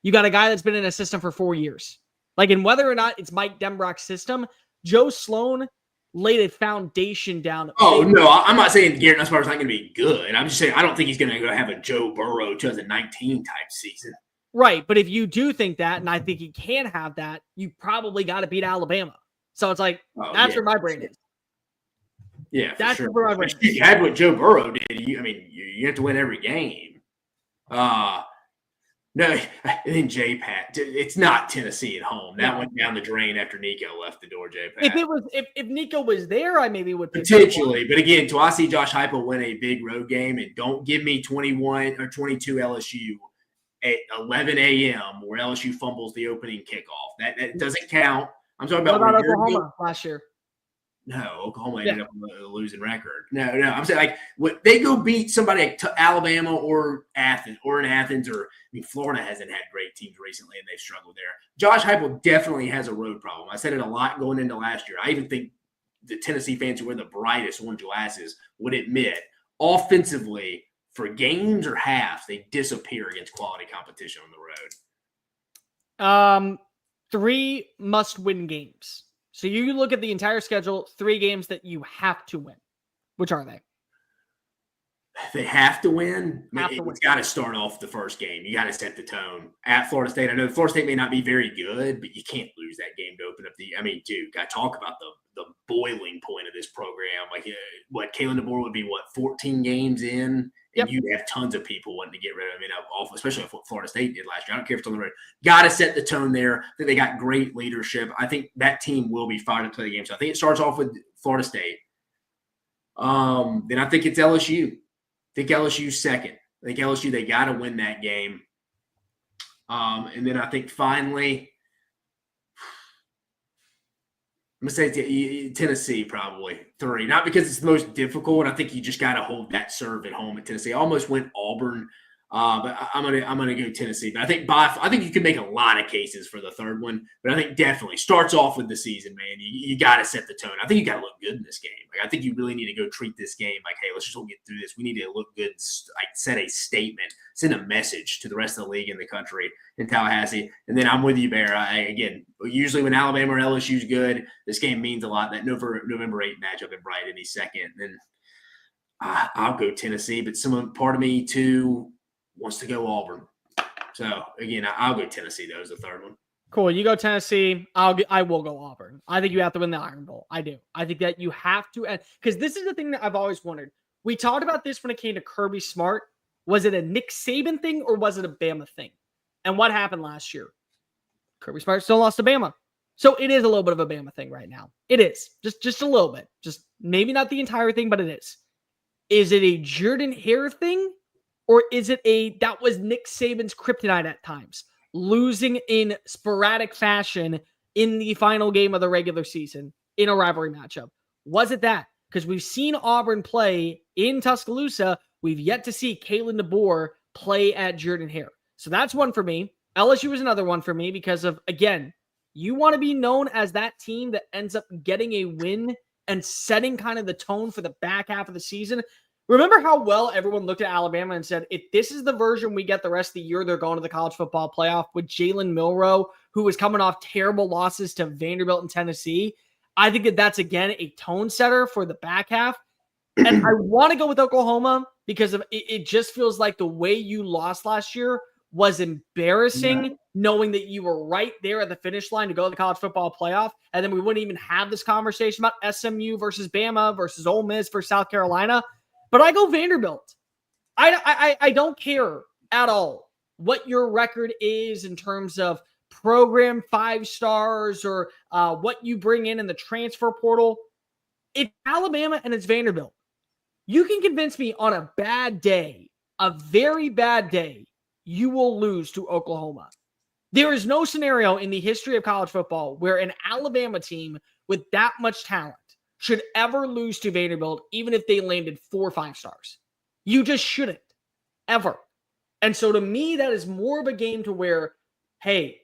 You got a guy that's been in a system for 4 years. Like, in whether or not it's Mike Denbrock's system, Joe Sloan laid a foundation down. Oh, no, I'm not saying Garrett Nussmeier is not going to be good. I'm just saying I don't think he's going to go have a Joe Burrow 2019 type season. Right, but if you do think that, and I think he can have that, you probably got to beat Alabama. So it's like, that's where my brain is. Yeah, that's sure. where my brain is. You had what Joe Burrow did. You have to win every game. No, and then J-Pat. It's not Tennessee at home. That went down the drain after Nico left the door, J-Pat. If Nico was there, I maybe would potentially. But again, do I see Josh Heupel win a big road game? And don't give me 21 or 22 LSU at 11 a.m. where LSU fumbles the opening kickoff. That doesn't count. I'm talking about Oklahoma last year. No, Oklahoma ended up with a losing record. No. I'm saying, like, what they go beat somebody like Alabama or Athens, or Florida hasn't had great teams recently and they've struggled there. Josh Heupel definitely has a road problem. I said it a lot going into last year. I even think the Tennessee fans who wear the brightest orange glasses would admit, offensively, for games or halves, they disappear against quality competition on the road. 3 must-win games. So you look at the entire schedule, 3 games that you have to win. Which are they? They have to win. It's got to start off the first game. You got to set the tone at Florida State. I know Florida State may not be very good, but you can't lose that game to open up dude, got to talk about the boiling point of this program. Like, Kalen DeBoer would be 14 games in, and you'd have tons of people wanting to get rid of him. Especially what Florida State did last year. I don't care if it's on the road. Got to set the tone there. I think they got great leadership. I think that team will be fired to play the game. So I think it starts off with Florida State. Then I think it's LSU. I think LSU's second. I think LSU, they got to win that game. And then I think finally, I'm going to say Tennessee probably 3. Not because it's the most difficult. I think you just got to hold that serve at home at Tennessee. I almost went Auburn, but I'm gonna go Tennessee. But I think you can make a lot of cases for the third one. But I think definitely starts off with the season, man. You got to set the tone. I think you got to look good in this game. Like, I think you really need to go treat this game like, hey, let's just get through this. We need to look good, like, set a statement, send a message to the rest of the league and the country in Tallahassee. And then I'm with you, Bear. Again, usually when Alabama or LSU's good, this game means a lot. That November 8th matchup in Brighton, he's second. And then I'll go Tennessee, but part of me too wants to go Auburn. So again, I'll go Tennessee though as the third one. Cool. You go Tennessee. I will go Auburn. I think you have to win the Iron Bowl. I do. I think that you have to, because this is the thing that I've always wondered. We talked about this when it came to Kirby Smart. Was it a Nick Saban thing or was it a Bama thing? And what happened last year? Kirby Smart still lost to Bama. So it is a little bit of a Bama thing right now. It is. Just a little bit. Just maybe not the entire thing, but it is. Is it a Jordan Hare thing? Or is it that was Nick Saban's kryptonite at times? Losing in sporadic fashion in the final game of the regular season in a rivalry matchup? Was it that? Because we've seen Auburn play in Tuscaloosa. We've yet to see Kalen DeBoer play at Jordan-Hare. So that's one for me. LSU is another one for me because of, again, you want to be known as that team that ends up getting a win and setting kind of the tone for the back half of the season. Remember how well everyone looked at Alabama and said, if this is the version we get the rest of the year, they're going to the college football playoff with Jalen Milroe, who was coming off terrible losses to Vanderbilt and Tennessee. I think that that's, again, a tone setter for the back half. And I want to go with Oklahoma because of it just feels like the way you lost last year was embarrassing, knowing that you were right there at the finish line to go to the college football playoff. And then we wouldn't even have this conversation about SMU versus Bama versus Ole Miss versus South Carolina. But I go Vanderbilt. I don't care at all what your record is in terms of program 5 stars or what you bring in the transfer portal. It's Alabama and it's Vanderbilt. You can convince me on a bad day, a very bad day, you will lose to Oklahoma. There is no scenario in the history of college football where an Alabama team with that much talent should ever lose to Vanderbilt, even if they landed 4 or 5 stars. You just shouldn't, ever. And so to me, that is more of a game to where, hey,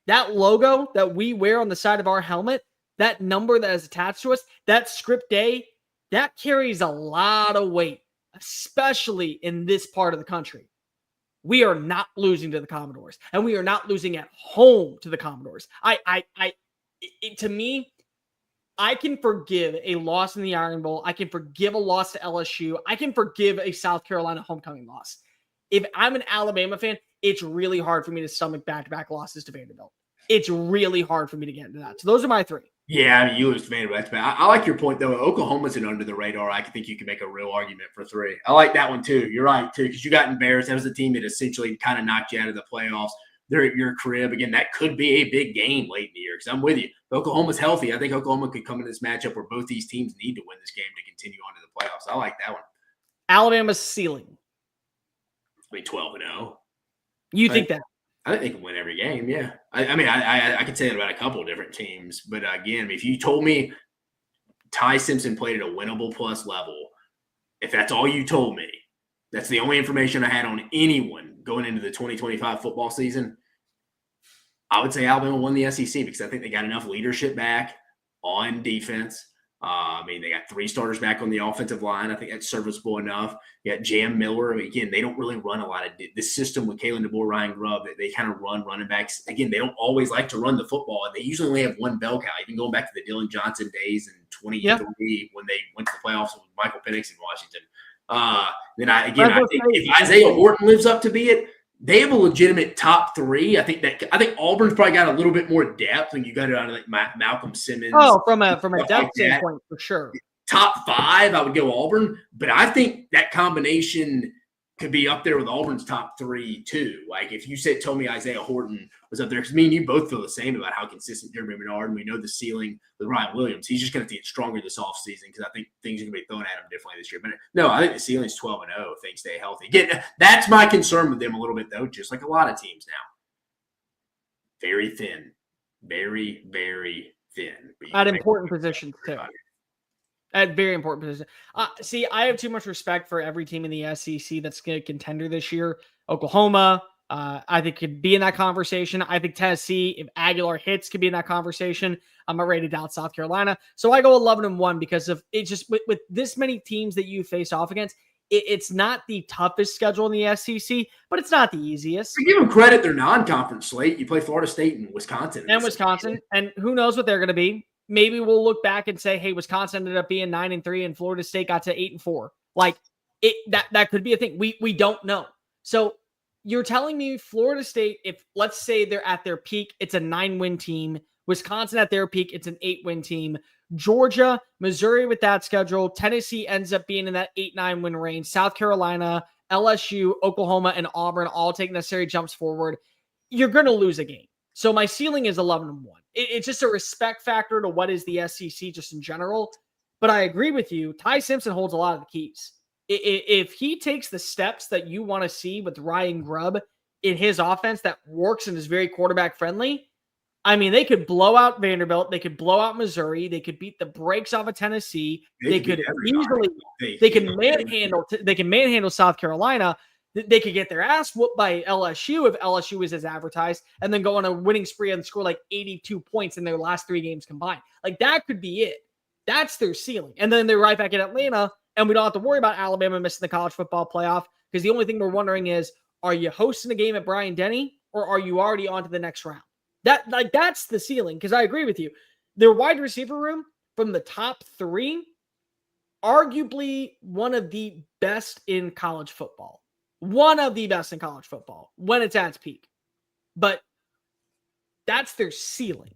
that logo that we wear on the side of our helmet, that number that is attached to us, that script day, that carries a lot of weight, especially in this part of the country. We are not losing to the Commodores, and we are not losing at home to the Commodores. To me, I can forgive a loss in the Iron Bowl. I can forgive a loss to LSU. I can forgive a South Carolina homecoming loss. If I'm an Alabama fan, it's really hard for me to stomach back-to-back losses to Vanderbilt. It's really hard for me to get into that. So those are my 3. Yeah, I mean, you lose to Vanderbilt. I like your point, though. Oklahoma's an under the radar. I think you can make a real argument for 3. I like that one, too. You're right, too, because you got embarrassed. That was a team that essentially kind of knocked you out of the playoffs. They're at your crib. Again, that could be a big game late in the year because I'm with you. If Oklahoma's healthy, I think Oklahoma could come in this matchup where both these teams need to win this game to continue on to the playoffs. I like that one. Alabama's ceiling. I mean, 12-0. You think that? I think they can win every game, yeah. I could say that about a couple of different teams. But, again, if you told me Ty Simpson played at a winnable plus level, if that's all you told me, that's the only information I had on anyone going into the 2025 football season, I would say Alabama won the SEC because I think they got enough leadership back on defense. They got 3 starters back on the offensive line. I think that's serviceable enough. You got Jam Miller. Again, they don't really run a lot of this system with Kalen DeBoer, Ryan Grubb. They kind of run running backs. Again, they don't always like to run the football, and they usually only have one bell cow. Even going back to the Dylan Johnson days in 2023 when they went to the playoffs with Michael Penix in Washington. I think if Isaiah Horton lives up to be it, they have a legitimate top 3. I think Auburn's probably got a little bit more depth when you got it on like Malcolm Simmons. Oh, from a depth standpoint, for sure. Top 5, I would go Auburn, but I think that combination could be up there with Auburn's top 3 too. Like if you told me Isaiah Horton was up there, because me and you both feel the same about how consistent Jeremy Menard, and we know the ceiling with Ryan Williams. He's just going to get stronger this offseason because I think things are going to be thrown at him differently this year. But no, I think the ceiling's 12-0 if they stay healthy. Again, that's my concern with them a little bit though, just like a lot of teams now. Very thin. Very, very thin. At important positions too. At very important position. See, I have too much respect for every team in the SEC that's going to contender this year. Oklahoma, I think could be in that conversation. I think Tennessee, if Aguilar hits, could be in that conversation. I'm not ready to doubt South Carolina. So I go 11-1 because of it. Just with this many teams that you face off against, it's not the toughest schedule in the SEC, but it's not the easiest. To give them credit, their non-conference slate. You play Florida State and Wisconsin. And who knows what they're going to be. Maybe we'll look back and say, hey, Wisconsin ended up being 9-3 and Florida State got to 8-4. Like that could be a thing. We don't know. So you're telling me Florida State, if let's say they're at their peak, it's a 9-win team. Wisconsin at their peak, it's an 8-win team. Georgia, Missouri with that schedule. Tennessee ends up being in that 8-9 win range. South Carolina, LSU, Oklahoma, and Auburn all take necessary jumps forward. You're going to lose a game. So my ceiling is 11-1. It's just a respect factor to what is the SEC just in general. But I agree with you. Ty Simpson holds a lot of the keys. If he takes the steps that you want to see with Ryan Grubb in his offense that works and is very quarterback friendly, I mean, they could blow out Vanderbilt. They could blow out Missouri. They could beat the brakes off of Tennessee. They could easily. They can manhandle. They can manhandle South Carolina. They could get their ass whooped by LSU if LSU is as advertised, and then go on a winning spree and score like 82 points in their last 3 games combined. Like that could be it. That's their ceiling, and then they're right back in Atlanta, and we don't have to worry about Alabama missing the college football playoff because the only thing we're wondering is, are you hosting a game at Bryant-Denny or are you already on to the next round? That's the ceiling, because I agree with you. Their wide receiver room from the top 3, arguably one of the best in college football. One of the best in college football when it's at its peak. But that's their ceiling.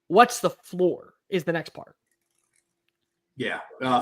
What's the floor is the next part. Yeah.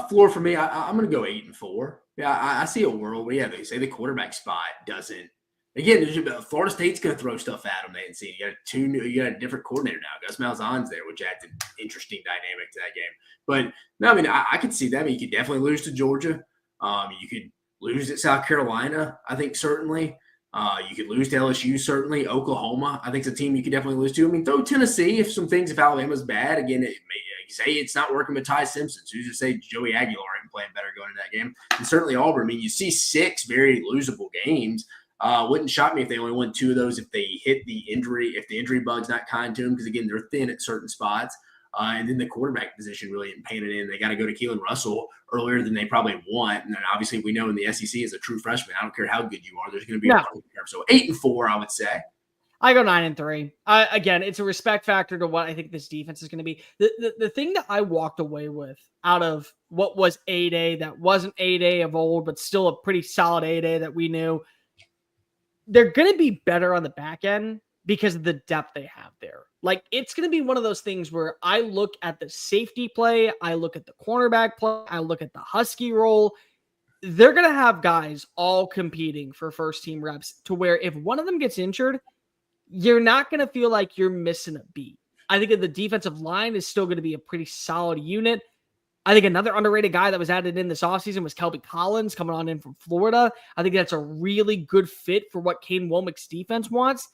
Floor for me, I'm going to go 8-4. Yeah, I see a world where, they say the quarterback spot doesn't. Again, Florida State's going to throw stuff at them. They ain't seen. You got a different coordinator now. Gus Malzahn's there, which adds an interesting dynamic to that game. But no, I mean, I could see that. I mean, you could definitely lose to Georgia. You could lose at South Carolina, I think, certainly. You could lose to LSU, certainly. Oklahoma, I think, is a team you could definitely lose to. I mean, throw Tennessee if Alabama's bad. Again, you say it's not working with Ty Simpson. So you just say Joey Aguilar ain't playing better going into that game. And certainly Auburn. I mean, you see 6 very losable games. Wouldn't shock me if they only won 2 of those if they hit the injury, if the injury bug's not kind to them, because, again, they're thin at certain spots. And then the quarterback position really isn't painted in. They got to go to Keelan Russell earlier than they probably want. And then obviously we know in the SEC as a true freshman, I don't care how good you are, there's going to be a learning curve. So 8-4, I would say. I go 9-3. Again, it's a respect factor to what I think this defense is going to be. The thing that I walked away with out of what was A-Day that wasn't A-Day of old, but still a pretty solid A-Day that we knew, they're going to be better on the back end because of the depth they have there. Like, it's going to be one of those things where I look at the safety play, I look at the cornerback play, I look at the Husky role. They're going to have guys all competing for first-team reps to where if one of them gets injured, you're not going to feel like you're missing a beat. I think that the defensive line is still going to be a pretty solid unit. I think another underrated guy that was added in this offseason was Kelby Collins coming on in from Florida. I think that's a really good fit for what Kane Womack's defense wants.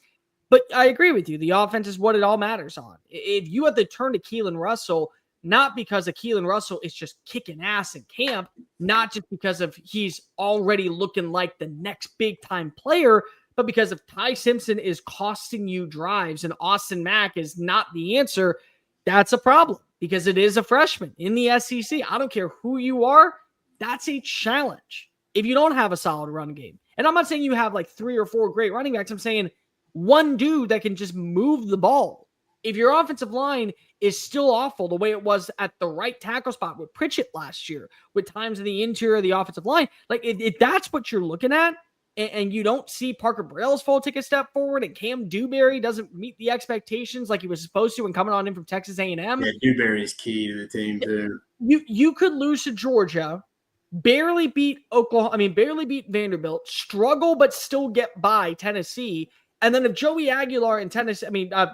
But I agree with you. The offense is what it all matters on. If you have to turn to Keelan Russell, not because of Keelan Russell is just kicking ass in camp, not just because of he's already looking like the next big-time player, but because if Ty Simpson is costing you drives and Austin Mack is not the answer, that's a problem because it is a freshman in the SEC. I don't care who you are. That's a challenge if you don't have a solid run game. And I'm not saying you have like 3 or 4 great running backs. I'm saying one dude that can just move the ball. If your offensive line is still awful the way it was at the right tackle spot with Pritchett last year, with times in the interior of the offensive line, like if that's what you're looking at, and you don't see Parker Brailsford take a step forward, and Cam Dewberry doesn't meet the expectations like he was supposed to when coming on in from Texas A&M. Yeah, Dewberry is key to the team too. You could lose to Georgia, barely beat Vanderbilt, struggle but still get by Tennessee. And then if Joey Aguilar and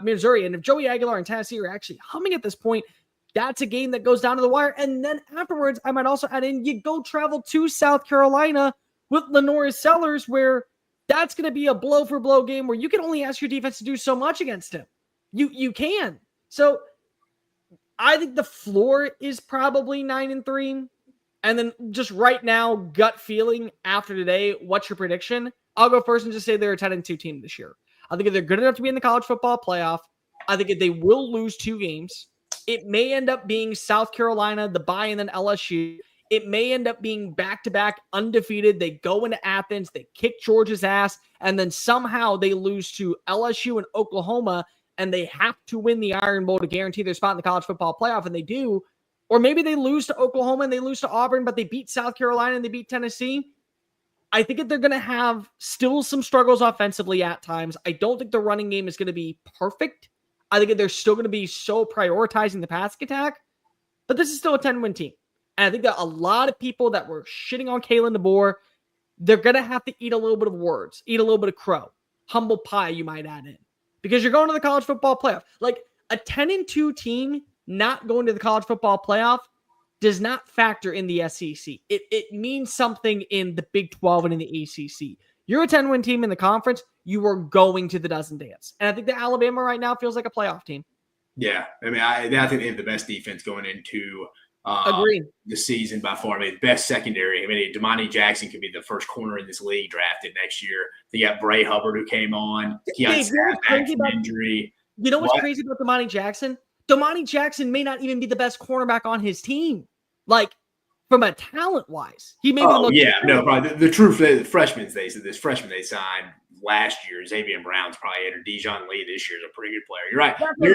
Missouri, and if Joey Aguilar and Tennessee are actually humming at this point, that's a game that goes down to the wire. And then afterwards, I might also add in, you go travel to South Carolina with Lenoris Sellers, where that's going to be a blow-for-blow game where you can only ask your defense to do so much against him. You can. So I think the floor is probably 9-3. And then just right now, gut feeling after today, what's your prediction? I'll go first and just say they're a 10-2 team this year. I think if they're good enough to be in the college football playoff, I think if they will lose 2 games, it may end up being South Carolina, the bye, and then LSU. It may end up being back-to-back undefeated. They go into Athens, they kick Georgia's ass, and then somehow they lose to LSU and Oklahoma, and they have to win the Iron Bowl to guarantee their spot in the college football playoff, and they do. Or maybe they lose to Oklahoma and they lose to Auburn, but they beat South Carolina and they beat Tennessee. I think that they're going to have still some struggles offensively at times. I don't think the running game is going to be perfect. I think that they're still going to be so prioritizing the passing attack, but this is still a 10-win team. And I think that a lot of people that were shitting on Kalen DeBoer, they're going to have to eat a little bit of words, eat a little bit of crow. Humble pie, you might add in. Because you're going to the college football playoff. Like a 10-2 team not going to the college football playoff does not factor in the SEC. It means something in the Big 12 and in the ACC. You're a 10-win team in the conference. You are going to the dozen dance. And I think that Alabama right now feels like a playoff team. Yeah. I mean, I think they have the best defense going into Agreed. the season by far. I mean, best secondary. I mean, Damani Jackson could be the first corner in this league drafted next year. They got Bray Hubbard who came on. He got back from injury. You know what's crazy about Damani Jackson? Damani Jackson may not even be the best cornerback on his team. Like, from a talent-wise. He may be the most probably. The true freshmen, they said this freshman they signed last year, Xavier Brown's probably it, or Dijon Lee this year is a pretty good player. You're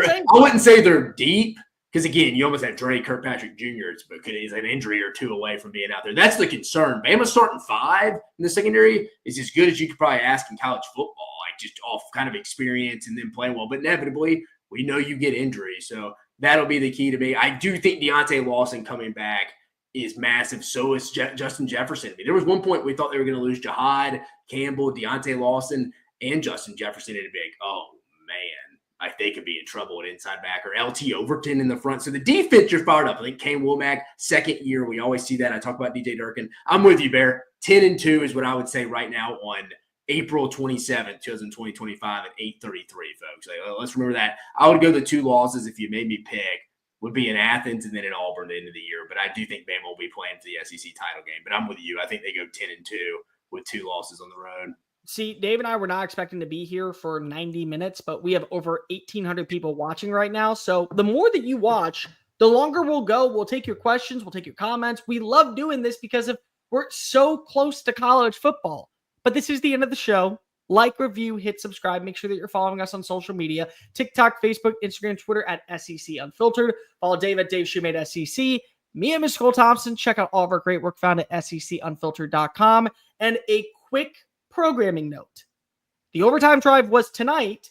right. I wouldn't say they're deep because, again, you almost have Dre Kirkpatrick Jr. But he's an injury or two away from being out there. That's the concern. Bama starting 5 in the secondary is as good as you could probably ask in college football, like just off kind of experience and then playing well. But inevitably, we know you get injuries. So that'll be the key to me. I do think Deontay Lawson coming back is massive. So is Justin Jefferson. I mean, there was one point we thought they were going to lose Jahad Campbell, Deontay Lawson, and Justin Jefferson. It'd be like, oh, man, like they could be in trouble at inside back or LT Overton in the front. So the defense, you're fired up. I think Kane Womack, second year, we always see that. I talk about DJ Durkin. I'm with you, Bear. 10-2 is what I would say right now on April 27th, 2025 at 8:33, folks. Like, let's remember that. I would go the 2 losses if you made me pick. Would be in Athens and then in Auburn at the end of the year. But I do think Bama will be playing for the SEC title game. But I'm with you. I think they go 10-2 with 2 losses on the road. See, Dave and I were not expecting to be here for 90 minutes, but we have over 1,800 people watching right now. So the more that you watch, the longer we'll go. We'll take your questions. We'll take your comments. We love doing this because we're so close to college football. But this is the end of the show. Like, review, hit subscribe. Make sure that you're following us on social media. TikTok, Facebook, Instagram, Twitter at SEC Unfiltered. Follow Dave at Dave Shumate SEC. Me and Mr. Cole Thompson. Check out all of our great work found at secunfiltered.com. And a quick programming note. The overtime drive was tonight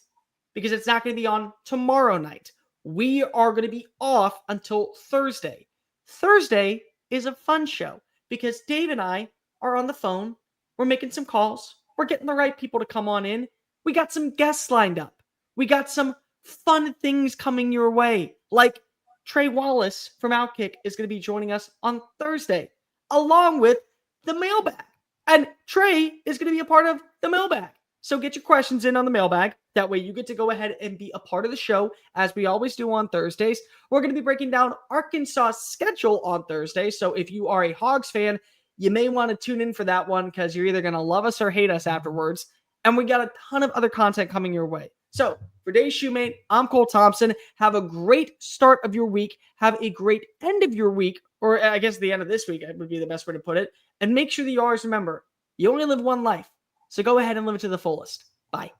because it's not going to be on tomorrow night. We are going to be off until Thursday. Thursday is a fun show because Dave and I are on the phone. We're making some calls. We're getting the right people to come on in. We got some guests lined up. We got some fun things coming your way. Like Trey Wallace from Outkick is going to be joining us on Thursday, along with the mailbag. And Trey is going to be a part of the mailbag. So get your questions in on the mailbag. That way you get to go ahead and be a part of the show, as we always do on Thursdays. We're going to be breaking down Arkansas' schedule on Thursday. So if you are a Hogs fan, you may want to tune in for that one because you're either going to love us or hate us afterwards. And we got a ton of other content coming your way. So for Dave Shumate, I'm Cole Thompson. Have a great start of your week. Have a great end of your week, or I guess the end of this week would be the best way to put it. And make sure that you always remember, you only live one life. So go ahead and live it to the fullest. Bye.